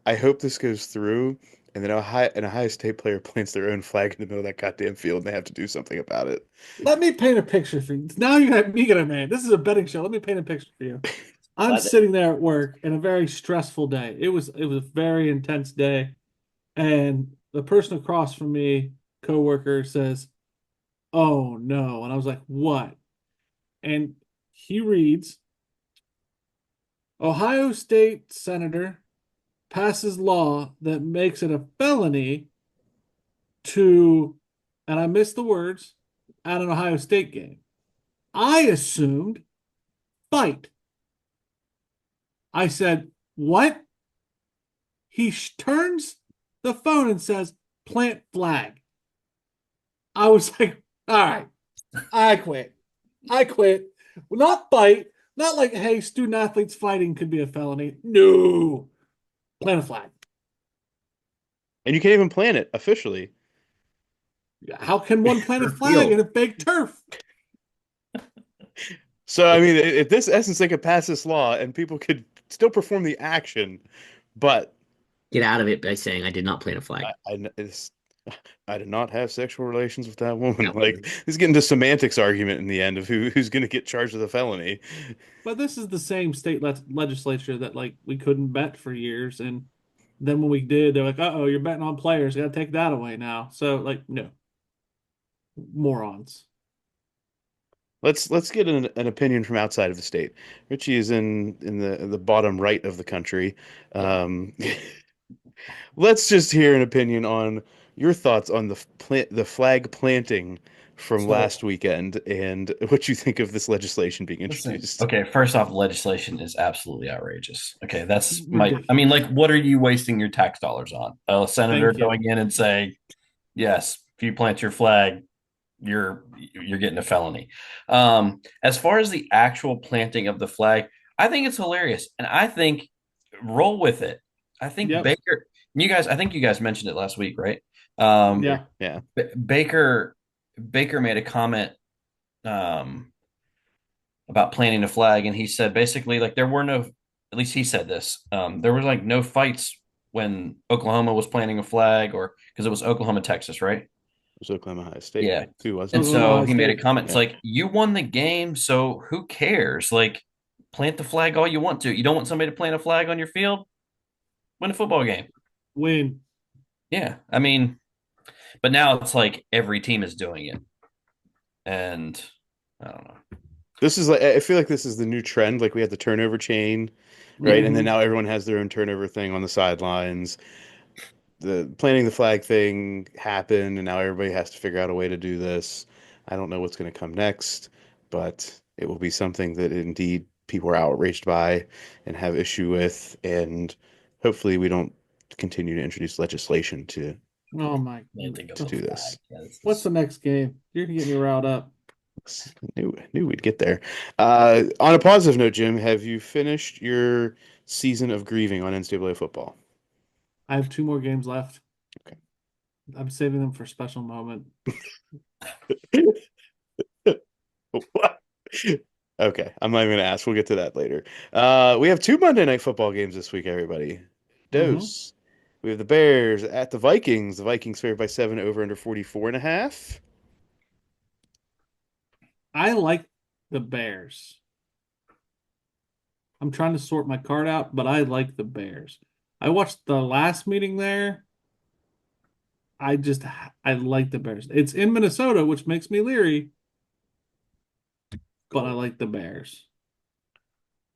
I hope this goes through, And then an Ohio State player plants their own flag in the middle of that goddamn field, and they have to do something about it. Let me paint a picture for you. Now you got me get a man. This is a betting show. Let me paint a picture for you. I'm But sitting there at work in a very stressful day. It was a very intense day, and the person across from me, coworker, says, "Oh no," and I was like, "What?" And he reads, "Ohio State senator passes law that makes it a felony to," and I missed the words, "at an Ohio State game." I assumed fight. I said, "What?" He turns the phone and says, "Plant flag." I was like, "All right, I quit. I quit." Not fight, not like, hey, student athletes fighting could be a felony. No, plant a flag. And you can't even plant it officially. How can one plant a Turf flag field. in a fake turf? So, I mean, at this essence, they could pass this law and people could still perform the action, but Get out of it by saying I did not plant a flag. I did not have sexual relations with that woman. No. Like, this is getting to semantics argument in the end of who's going to get charged with a felony. But this is the same state legislature that like we couldn't bet for years, and then when we did, they're like, "Uh oh, you're betting on players. Got to take that away now." So like, no, morons. Let's get an opinion from outside of the state. Richie is in the bottom right of the country. Um, let's just hear an opinion on your thoughts on the flag planting from So last weekend and what you think of this legislation being listen, introduced. okay, first off, legislation is absolutely outrageous. Okay, that's Ridiculous. I mean, like, what are you wasting your tax dollars on? A senator Thank you. going in and saying, yes, if you plant your flag, you're getting a felony. As far as the actual planting of the flag, I think it's hilarious, and I think roll with it. I think Yep. I think you guys mentioned it last week, right? Yeah. Yeah. Baker made a comment um, about planting a flag, and he said basically like there were no, at least he said this, there was like no fights when Oklahoma was planting a flag, or because it was Oklahoma, Texas, right? It was Oklahoma High State Yeah. too, wasn't And it? Oklahoma so High he made a State. comment. It's Yeah. like, you won the game, so who cares? Like, plant the flag all you want to. You don't want somebody to plant a flag on your field? Win a football game. Win. Yeah. I mean, but now it's like every team is doing it. And I don't know. This is like I feel like this is the new trend. Like we had the turnover chain, right? And then Mhm. now everyone has their own turnover thing on the sidelines. The planting the flag thing happened, and now everybody has to figure out a way to do this. I don't know what's going to come next, but it will be something that indeed people are outraged by and have issue with, and hopefully we don't continue to introduce legislation Oh my. Planting of to a do flag. this. Yeah, this What's is- the next game? You're gonna get me riled up. Knew we'd get there. On a positive note, Jim, have you finished your season of grieving on NCAA football? I have 2 more games left. Okay. I'm saving them for special moment. What? Okay, I'm not even gonna ask. We'll get to that later. We have two Monday night football games this week, everybody. Hmm. Dose. We have the Bears at the Vikings. The Vikings favored by 7 over under 44.5. I like the Bears. I'm trying to sort my card out, but I like the Bears. I watched the last meeting there. I like the Bears. It's in Minnesota, which makes me leery, but I like the Bears.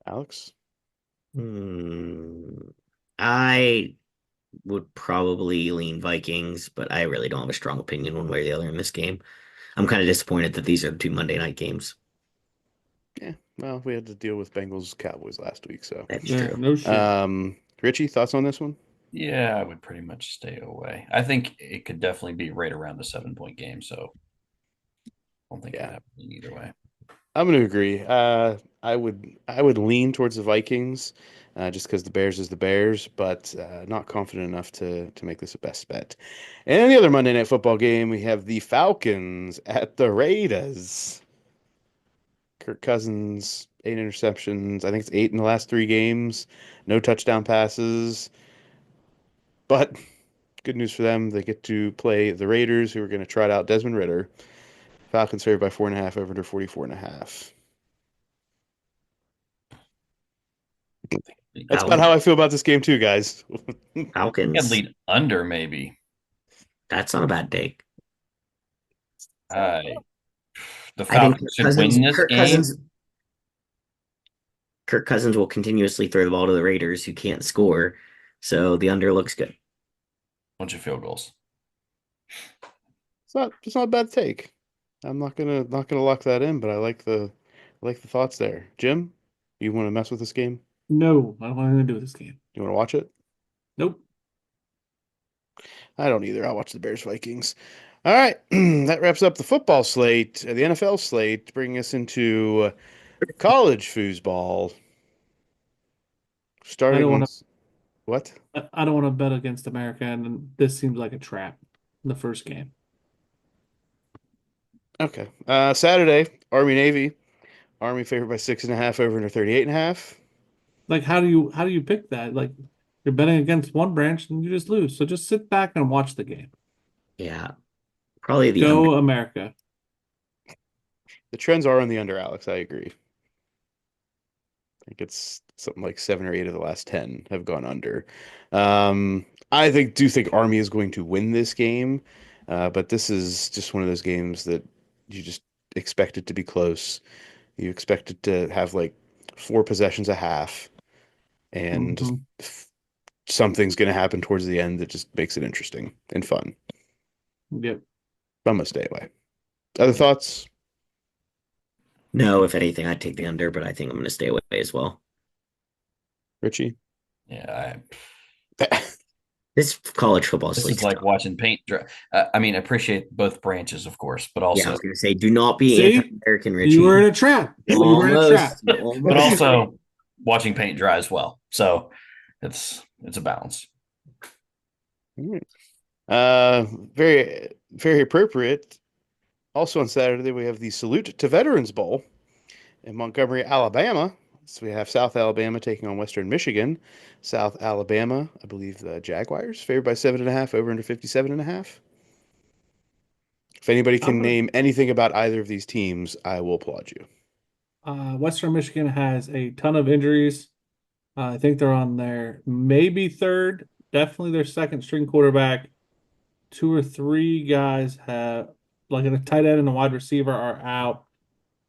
Alex? I would probably lean Vikings, but I really don't have a strong opinion one way or the other in this game. I'm kind of disappointed that these are the 2 Monday night games. Yeah, well, we had to deal with Bengals Cowboys last week, so. That's Yeah, true. no shit. Richie, thoughts on this one? Yeah, I would pretty much stay away. I think it could definitely be right around the 7 point game. So I don't think Yeah. it happening either way. I'm going to agree. I would lean towards the Vikings, just because the Bears is the Bears, but not confident enough to make this a best bet. And the other Monday Night Football game, we have the Falcons at the Raiders. Kirk Cousins, 8 interceptions. I think it's 8 in the last 3 games. No touchdown passes. But good news for them. They get to play the Raiders, who are going to trot out Desmond Ridder. Falcons favored by 4.5 over under 44.5. That's about how I feel about this game too, guys. I'd Falcons. lead under maybe. That's not a bad take. The I think Falcons should win this game. Kirk Cousins will continuously throw the ball to the Raiders, who can't score. So the under looks good. Bunch of field goals. It's not a bad take. I'm not gonna lock that in, but I like the thoughts there. Jim, you want to mess with this game? No, I don't want anything to do with this game. You want to watch it? Nope. I don't either. I'll watch the Bears Vikings. All right, that wraps up the football slate, the NFL slate, bringing us into college foosball. I Starting don't on want what? I don't want to bet against America, and this seems like a trap in the first game. Okay. Saturday, Army Navy. Army favored by 6.5 over under 38.5. Like, how do you pick that? Like, you're betting against one branch and you just lose. So just sit back and watch the game. Yeah, probably the Go under. America. The trends are on the under, Alex. I agree. I think it's something like 7 or 8 of the last 10 have gone under. Do think Army is going to win this game, but this is just one of those games that you just expect it to be close. You expect it to have like 4 possessions a half, and Mhm. something's going to happen towards the end that just makes it interesting and fun. Yep. I'm gonna stay away. Other thoughts? No, if anything, I'd take the under, but I think I'm going to stay away as well. Richie? Yeah, This college football this slate's is like tough. watching paint dry. I mean, I appreciate both branches, of course, but Yeah, I also, was going to say, do not be See? anti-American, You were in Richie. a trap. You were in a trap. Almost, almost. but also watching paint dry as well. So it's a balance. Very, very appropriate. Also on Saturday, we have the Salute to Veterans Bowl in Montgomery, Alabama. So we have South Alabama taking on Western Michigan. South Alabama, I believe the Jaguars, favored by 7.5 over under 57.5. If anybody can name anything about either of these teams, I will applaud you. Western Michigan has a ton of injuries. I think they're on their maybe third, definitely their second string quarterback. 2 or 3 guys have, like a tight end and a wide receiver, are out.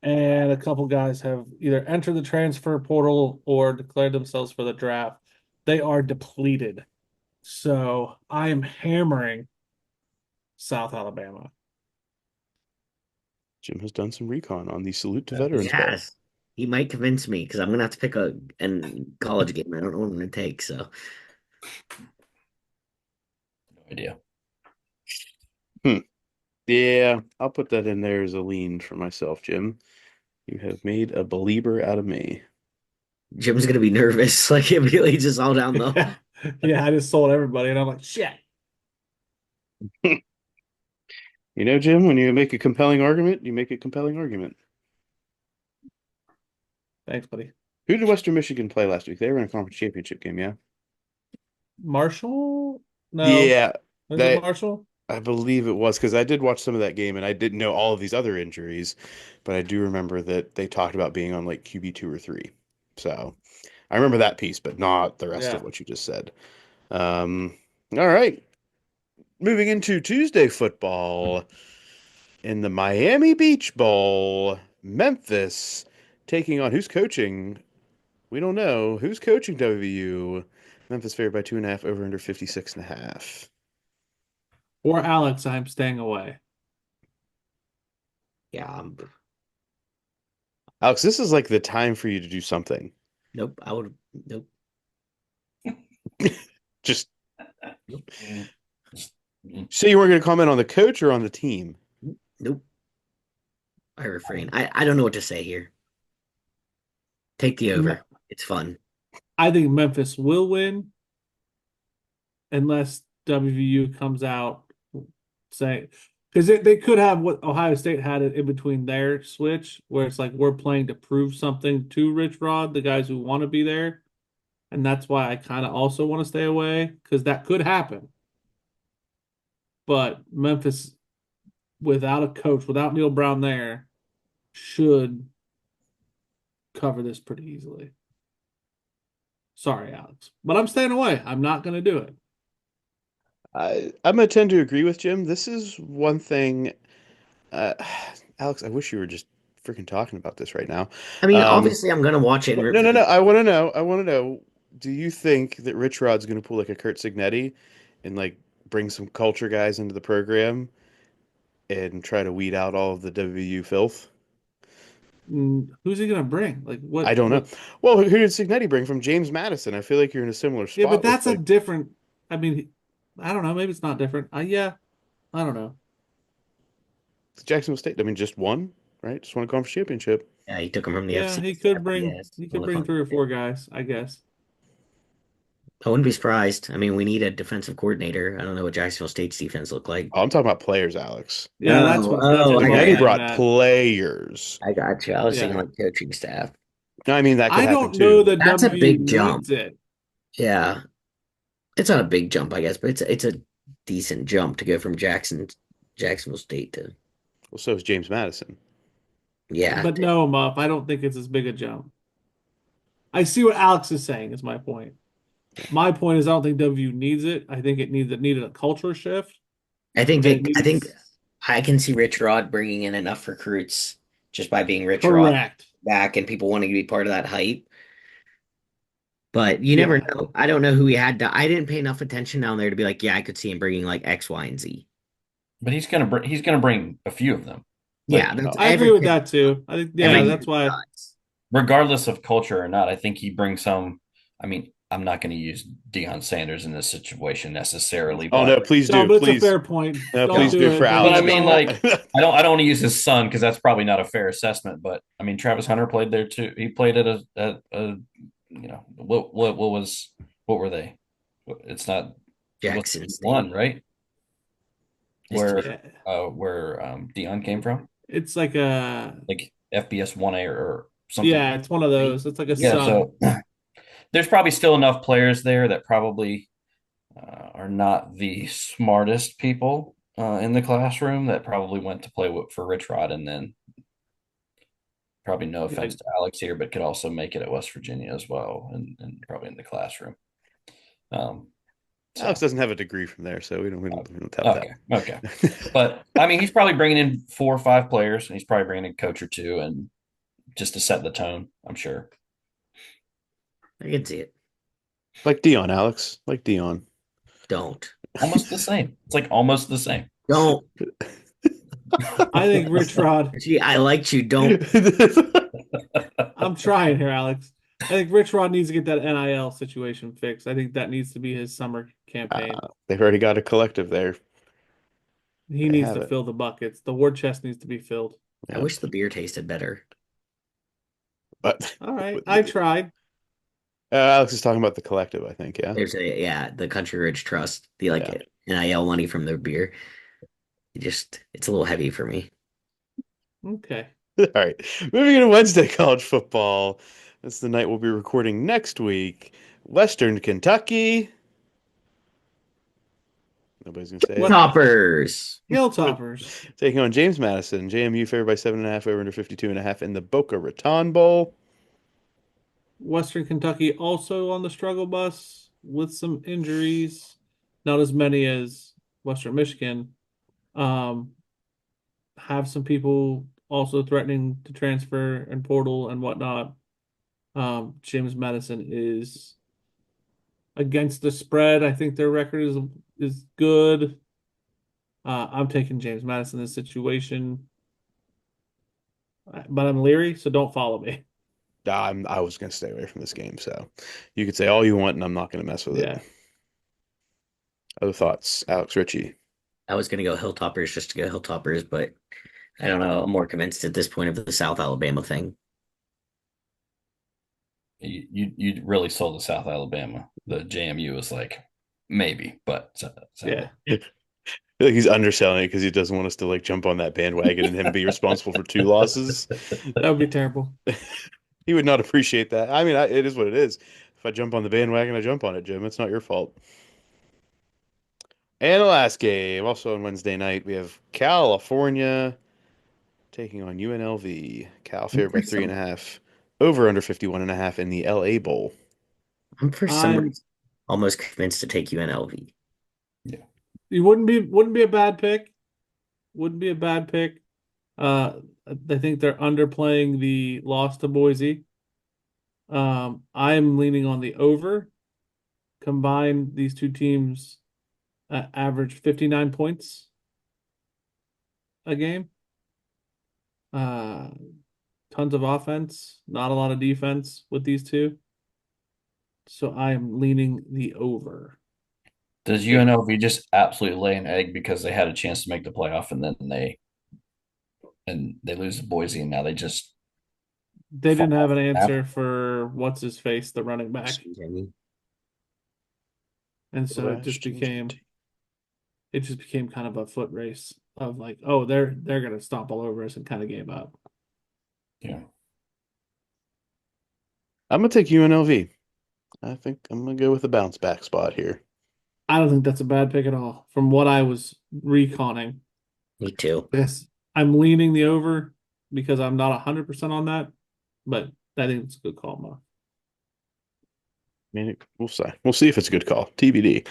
And a couple guys have either entered the transfer portal or declared themselves for the draft. They are depleted. So I am hammering South Alabama. Jim has done some recon on the Salute to Veterans Bowl. Yes. He might convince me because I'm going to have to pick a college game. I don't know what I'm going to take. So No idea. Yeah, I'll put that in there as a lean for myself, Jim. You have made a believer out of me. Jim's going to be nervous. Like it really just all down low. Yeah, I just sold everybody, and I'm like, shit. You know, Jim, when you make a compelling argument, you make a compelling argument. Thanks, buddy. Who did Western Michigan play last week? They were in a conference championship game, yeah? Marshall? No. Yeah, Was it that Marshall? I believe it was because I did watch some of that game and I didn't know all of these other injuries, but I do remember that they talked about being on like QB 2 or 3. So I remember that piece, but not the rest of Yeah. what you just said. All right. Moving into Tuesday football in the Miami Beach Bowl, Memphis taking on who's coaching? We don't know. Who's coaching WVU? Memphis favored by 2.5 over under 56.5. Or Alex, I'm staying away. Yeah. Alex, this is like the time for you to do something. Nope. I would. Nope. Just Mm. say you weren't going to comment on the coach or on the team. Nope. I refrain. I don't know what to say here. Take the over. It's fun. I think Memphis will win unless WVU comes out saying, because they could have what Ohio State had it in between their switch, where it's like we're playing to prove something to Rich Rod, the guys who want to be there. And that's why I kind of also want to stay away, because that could happen. but Memphis, without a coach, without Neil Brown there, should cover this pretty easily. Sorry, Alex, but I'm staying away. I'm not going to do it. I'm gonna tend to agree with Jim. This is one thing, uh, Alex. I wish you were just freaking talking about this right now. I mean, Um, obviously, I'm gonna watch it and but root no, for no, no. the. I want to know. I want to know. Do you think that Rich Rod's gonna pull like a Kurt Signetti and like bring some culture guys into the program and try to weed out all of the WU filth? Who's he going to bring? Like what? I don't know. What? Well, who did Signetti bring from James Madison? I feel like you're in a similar Yeah, but spot with that's a like different. I mean, I don't know. Maybe it's not different. Yeah, I don't know. Jacksonville State. I mean, just one, right? Just won a conference championship. Yeah, he took him from the Yeah, FCS he to could bring. FBS. He Won could the bring conference. 3 or 4 guys, I guess. I wouldn't be surprised. I mean, we need a defensive coordinator. I don't know what Jacksonville State's defense look like. Oh, I'm talking about players, Alex. Yeah, that's Oh, what I I'm got Signetti you. getting brought at. players. I got you. I was thinking Yeah, like coaching staff. No, I mean that could I happen don't know too. that That's a W big jump. needs it. Yeah, it's not a big jump, I guess, but it's a decent jump to go from Jacksonville State to Well, so is James Madison. yeah. But no, Muff, I don't think it's as big a jump. I see what Alex is saying, is my point. My point is I don't think W needs it. I think it needed a culture shift. I think And it I think needs I can see Rich Rod bringing in enough recruits just by being Rich Rod correct. back and people wanting to be part of that hype. But you never Yeah. know. I don't know who he had. I didn't pay enough attention down there to be like, yeah, I could see him bringing like X, Y, and Z. But he's gonna bring a few of them. Yeah, Like, that's I agree with that too. I think yeah, every that's why regardless of culture or not, I think he brings some. I mean, I'm not going to use Deion Sanders in this situation necessarily, Oh no, please no, do, but it's a please. fair point. No, Don't please do do it. for Please but I Alex. mean, don't. like, I don't want to use his son because that's probably not a fair assessment. But I mean, Travis Hunter played there too. He played at a what were they? It's not it was Jackson State. one, right? Where Yeah. where Deion came from, It's like a like FBS 1A or something. yeah, it's one of those. It's like a Yeah, sub. so there's probably still enough players there that probably are not the smartest people in the classroom that probably went to play for Rich Rod, and then probably no offense Like, to Alex here, but could also make it at West Virginia as well, and probably in the classroom. So Alex doesn't have a degree from there, so we don't tell okay, okay, but I mean, he's probably bringing in 4 or 5 players, and he's probably bringing in a coach or two, and just to set the tone, I'm sure. I can see it. Like Dion, Alex. Like Dion. Don't. Almost the same. It's like almost the same. Don't. I think Rich Rod. Gee, I liked you. Don't. I'm trying here, Alex. I think Rich Rod needs to get that NIL situation fixed. I think that needs to be his summer campaign. They've already got a collective there. He they needs have to it. fill the buckets. The war chest needs to be filled. I wish the beer tasted better. But All right, I tried. Alex is talking about the collective, I think. Yeah. There's the Country Ridge Trust, the like NIL money from their beer. It's a little heavy for me. Okay. All right. Moving into Wednesday college football. That's the night we'll be recording next week. Western Kentucky. Nobody's gonna say it. Toppers. Hilltoppers. Taking on James Madison. JMU favored by 7.5 over under 52.5 in the Boca Raton Bowl. Western Kentucky also on the struggle bus with some injuries. Not as many as Western Michigan. Have some people also threatening to transfer and portal and whatnot. James Madison is against the spread. I think their record is good. I'm taking James Madison in this situation, but I'm leery, so don't follow me. I was gonna stay away from this game, so you could say all you want, and I'm not gonna mess with Yeah. it. Other thoughts, Alex Ritchie? I was gonna go Hilltoppers just to go Hilltoppers, but I don't know. I'm more convinced at this point of the South Alabama thing. You really sold to South Alabama. The JMU was like maybe, but Yeah. I feel like he's underselling it because he doesn't want us to like jump on that bandwagon and him be responsible for 2 losses. That would be terrible. He would not appreciate that. I mean, it is what it is. If I jump on the bandwagon, I jump on it, Jim. It's not your fault. And the last game, also on Wednesday night, we have California taking on UNLV. Cal favored by 3.5. Over under 51.5 in the LA Bowl. I'm for some I'm reason almost convinced to take UNLV. Yeah. it wouldn't be a bad pick. Wouldn't be a bad pick. I think they're underplaying the loss to Boise. I'm leaning on the over. Combined, these two teams average 59 points a game. Uh, Tons of offense, not a lot of defense with these two. So I am leaning the over. Does UNLV just absolutely lay an egg because they had a chance to make the playoff and then they lose to Boise and now they just They didn't have an fall off? answer for what's his face, the running back, and so it just became kind of a foot race of like, oh, they're gonna stomp all over us, and kind of gave up. Yeah. I'm going to take UNLV. I think I'm going to go with the bounce back spot here. I don't think that's a bad pick at all. From what I was reconning, Me too. yes, I'm leaning the over because I'm not 100% on that, but I think it's a good call, Mo. I mean, we'll see. We'll see if it's a good call. TBD.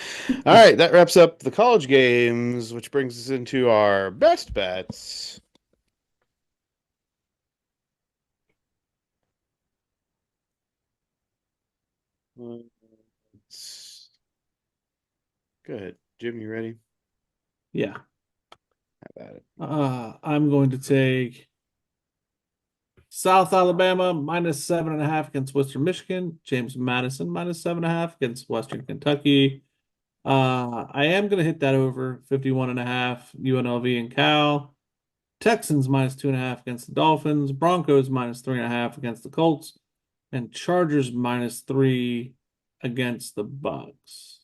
All right, that wraps up the college games, which brings us into our best bets. Go ahead, Jim. You ready? Yeah. How about it? I'm going to take South Alabama minus 7.5 against Western Michigan. James Madison minus 7.5 against Western Kentucky. I am going to hit that over 51.5 UNLV and Cal. Texans minus 2.5 against the Dolphins. Broncos minus 3.5 against the Colts. And Chargers minus 3 against the Bucks.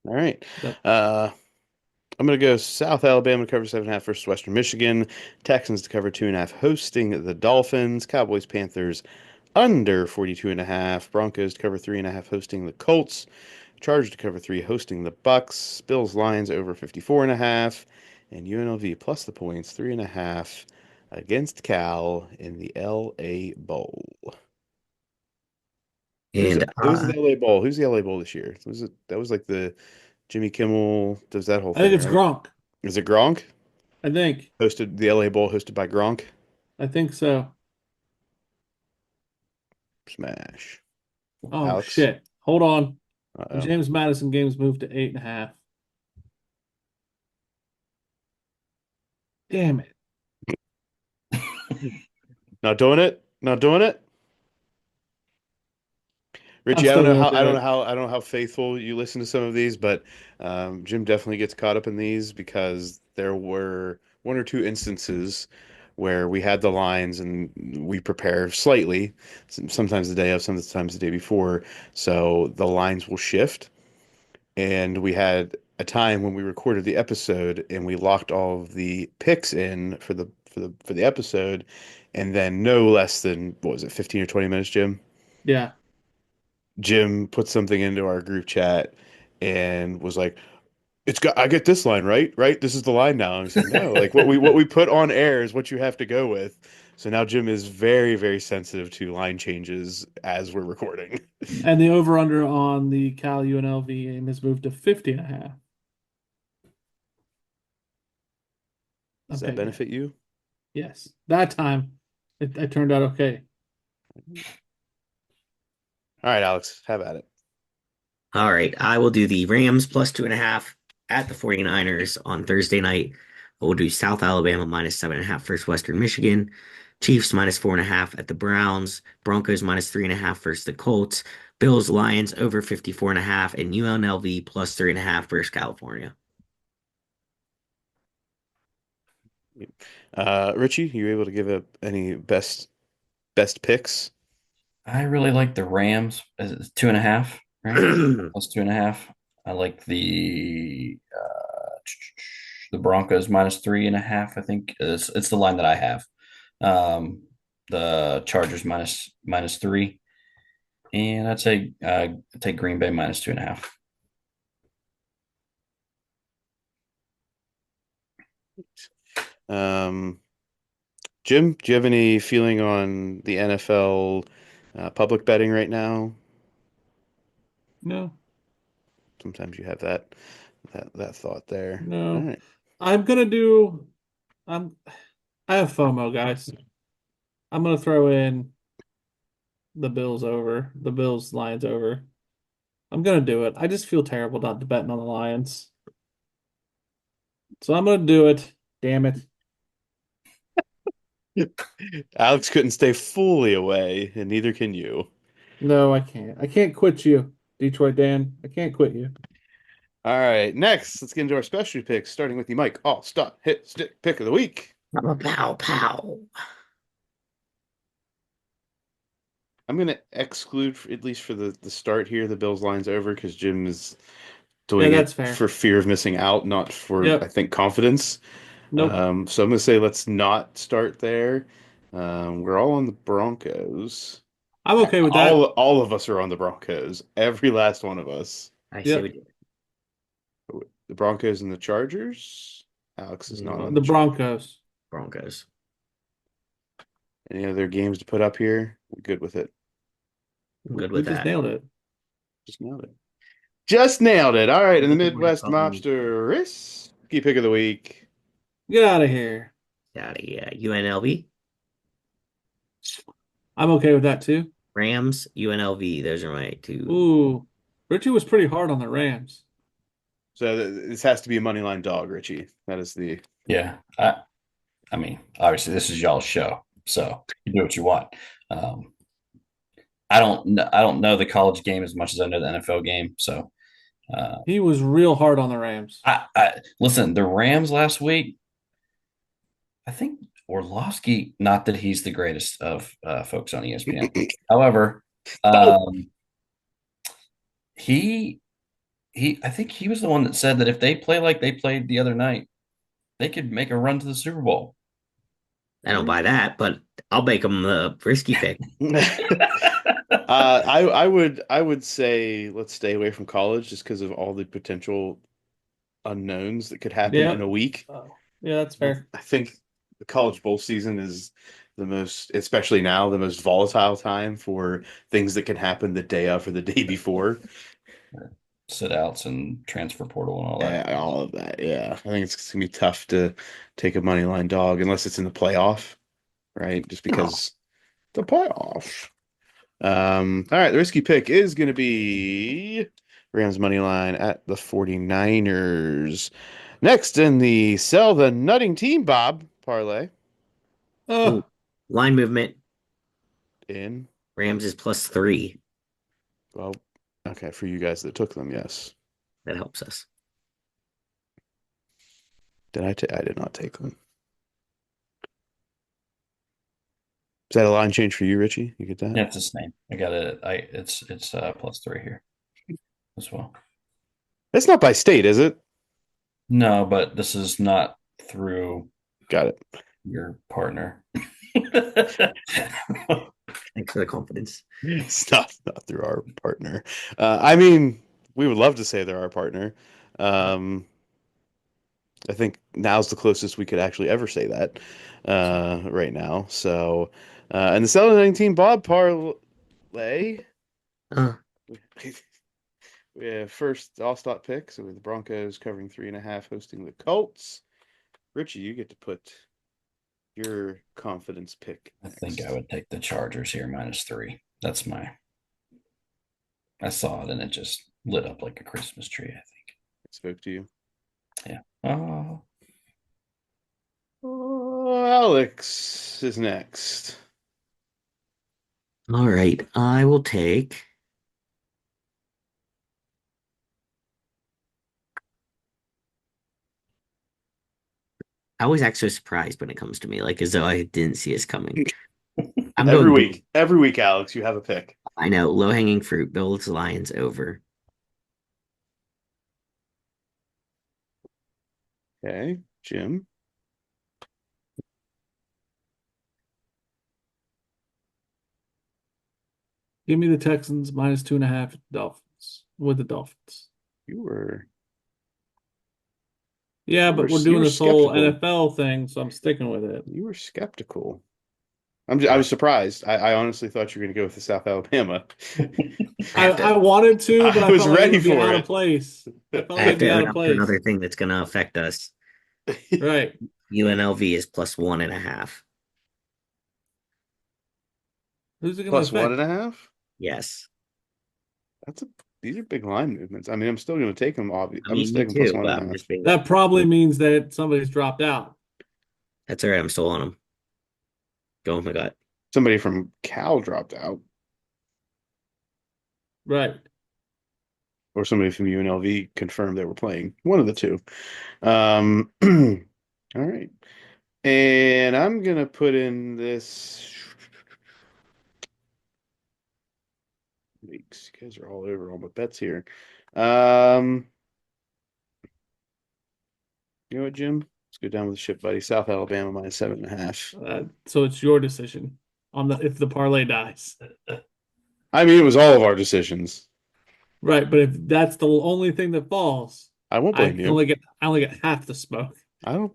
All right. That- I'm going to go South Alabama to cover 7.5 versus Western Michigan. Texans to cover 2.5 hosting the Dolphins. Cowboys, Panthers under 42.5. Broncos to cover 3.5 hosting the Colts. Chargers to cover 3 hosting the Bucks. Bills, Lions over 54.5. And UNLV plus the points 3.5 against Cal in the LA Bowl. And Who's the LA Bowl? Who's the LA Bowl this year? That was like the Jimmy Kimmel does that whole I think thing, it's right? Gronk. Is it Gronk? I think. Hosted the LA Bowl hosted by Gronk? I think so. Smash. Oh, Alex? shit. Hold on. Uh-oh. James Madison games moved to 8.5. Damn it. Not doing it? Not doing it? Richie, still gonna do it. I don't know how faithful you listen to some of these, but Jim definitely gets caught up in these because there were one or two instances where we had the lines and we prepare slightly, sometimes the day of, sometimes the day before, so the lines will shift. And we had a time when we recorded the episode and we locked all of the picks in for the episode, and then no less than what was it, 15 or 20 minutes, Jim? Yeah. Jim put something into our group chat and was like, I get this line, right? Right? This is the line now. And I said, no, like what we put on air is what you have to go with. So now Jim is very, very sensitive to line changes as we're recording. And the over under on the Cal UNLV game has moved to 50.5. Does Okay, that benefit you? yes. That time it turned out okay. All right, Alex, have at it. all right, I will do the Rams plus 2.5 at the 49ers on Thursday night. We'll do South Alabama minus 7.5 versus Western Michigan. Chiefs minus 4.5 at the Browns. Broncos minus 3.5 versus the Colts. Bills, Lions over 54.5 and UNLV plus 3.5 versus California. Richie, you able to give up any best picks? I really like the Rams as 2.5, right? Plus 2.5. I like the Broncos minus 3.5. I think it's the line that I have. The Chargers minus 3, and I'd say take Green Bay minus 2.5. Um, Jim, do you have any feeling on the NFL public betting right now? No, Sometimes you have that thought there. All no. right. I'm gonna do. I'm. I have FOMO, guys. I'm gonna throw in the Bills over. The Bills Lions over. I'm gonna do it. I just feel terrible not betting on the Lions, so I'm gonna do it. Damn it. Alex couldn't stay fully away, and neither can you. No, I can't. I can't quit you, Detroit Dan. I can't quit you. All right, next, let's get into our specialty picks, starting with the Mike All Stop Hit Stick Pick of the Week. Pow, pow. I'm going to exclude, at least for the start here, the Bills lines over because Jim is Yeah, doing that's it fair. for fear of missing out, not for, I Yep. think, confidence. Nope. So I'm going to say let's not start there. We're all on the Broncos. I'm okay with that. All of us are on the Broncos. Every last one of us. I say we Yep. do. The Broncos and the Chargers. Alex is not on The the Chargers. Broncos. Broncos. Any other games to put up here? We're good with it. I'm good We with just that. nailed it. Just nailed it. Just nailed it. All right, in the What Midwest do you call me? Mobster Risky Pick of the Week. Get out of here. Yeah, UNLV, I'm okay with that too. Rams, UNLV. Those are my two. Ooh, Richie was pretty hard on the Rams. So this has to be a money line dog, Richie. That is the Yeah. I mean, obviously this is y'all's show, so you do what you want. Um, I don't know the college game as much as I know the NFL game. So uh, He was real hard on the Rams. I listen, the Rams last week, I think Orlovsky, not that he's the greatest of folks on ESPN. However, um, he I think he was the one that said that if they play like they played the other night, they could make a run to the Super Bowl. I don't buy that, but I'll make them the risky pick. I would say let's stay away from college just because of all the potential unknowns that could happen in Yeah. a week. Oh, yeah, that's fair. I think the college bowl season is the most, especially now, the most volatile time for things that can happen the day of or the day before. Sit outs and transfer portal and all that. All of that, yeah. I think it's gonna be tough to take a money line dog unless it's in the playoff, right? Just because the playoff. All right, the risky pick is gonna be Rams money line at the 49ers. Next in the sell the nutting team, Bob parlay Ooh, Oh, line movement. in. Rams is +3. Well, okay, for you guys that took them, yes. That helps us. I did not take them. Is that a line change for you, Richie? You get that? Yeah, it's the same. I got it. It's +3 here as well. That's not by state, is it? No, but this is not through Got it. your partner. Thanks for the confidence. It's not through our partner. I mean, we would love to say they're our partner. I think now's the closest we could actually ever say that right now. So, and the 719 Bob parlay. Uh, We have first all stop pick. So with the Broncos covering 3.5, hosting the Colts. Richie, you get to put your confidence pick. I think next. I would take the Chargers here -3. That's I saw it and it just lit up like a Christmas tree, I It spoke to you. think. Yeah. Oh, Oh, Alex is next. all right, I will take. I always act so surprised when it comes to me, like as though I didn't see us coming. I'm Every going. week, every week, Alex, you have a pick. I know, low hanging fruit. Bills Lions over. Okay, Jim. give me the Texans -2.5 Dolphins with the Dolphins. You were Yeah, You but were- we're you doing were this whole skeptical. NFL thing, so I'm sticking with it. You were skeptical. I was surprised. I honestly thought you were going to go with the South Alabama. I have I to wanted to, but I I was felt like it ready would be for out it. of place. I felt I like have it'd to be out of announce place. another thing that's going to affect us. Right. UNLV is +1.5. Who's it going to Plus one affect? and a half? Yes. These are big line movements. I mean, I'm still going to take them. I I'm going to mean, me take them plus too, one but and a I'm half. just being. That probably means that somebody's dropped out. That's all right. I'm still on them. Go with my gut. Somebody from Cal dropped out, Right. or somebody from UNLV confirmed they were playing. One of the two. All right. And I'm going to put in this. Weeks. You guys are all over all my bets here. Um, you know what, Jim? Let's go down with the ship, buddy. South Alabama minus 7.5. So it's your decision on the if the parlay dies. I mean, it was all of our decisions. Right, but if that's the only thing that falls, I won't blame you. I only get half the smoke. I won't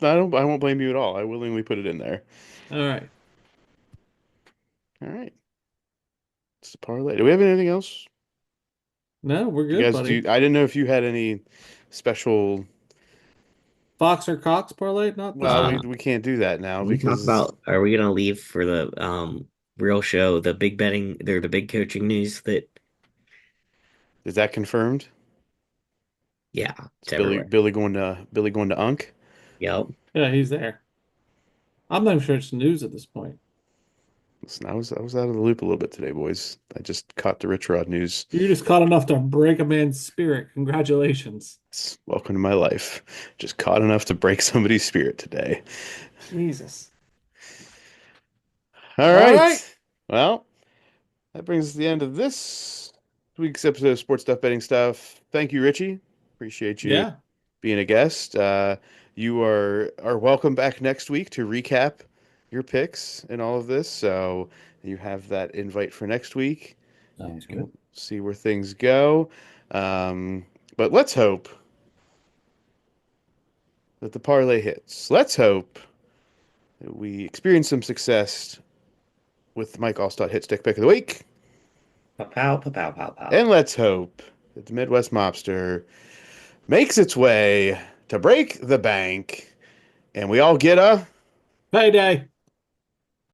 blame you at all. I willingly put it in there. All right. All right. It's the parlay. Do we have anything else? No, we're You good, guys buddy. I didn't know if you had any special. Fox or Cox parlay? Not this Well, time. we can't do that now We talk because about. Are we going to leave for the real show? The big betting. They're the big coaching news. That is that confirmed? yeah, It's it's everywhere. Billy going to Unk. Yep. Yeah, he's there. I'm not even sure it's news at this point. Listen, I was out of the loop a little bit today, boys. I just caught the Rich Rod news. You just caught enough to break a man's spirit. Congratulations. Welcome to my life. Just caught enough to break somebody's spirit today. Jesus. All right. right. Well, that brings us to the end of this week's episode of Sports Stuff Betting Stuff. Thank you, Richie. Appreciate you Yeah. being a guest. You are welcome back next week to recap your picks and all of this. So you have that invite for next week. Sounds We'll good. see where things go. But let's hope that the parlay hits. Let's hope that we experience some success with Mike Allstott Hit Stick Pick of the Week. Pow, pow, pow, pow, pow. And let's hope that the Midwest Mobster makes its way to break the bank and we all get a Payday.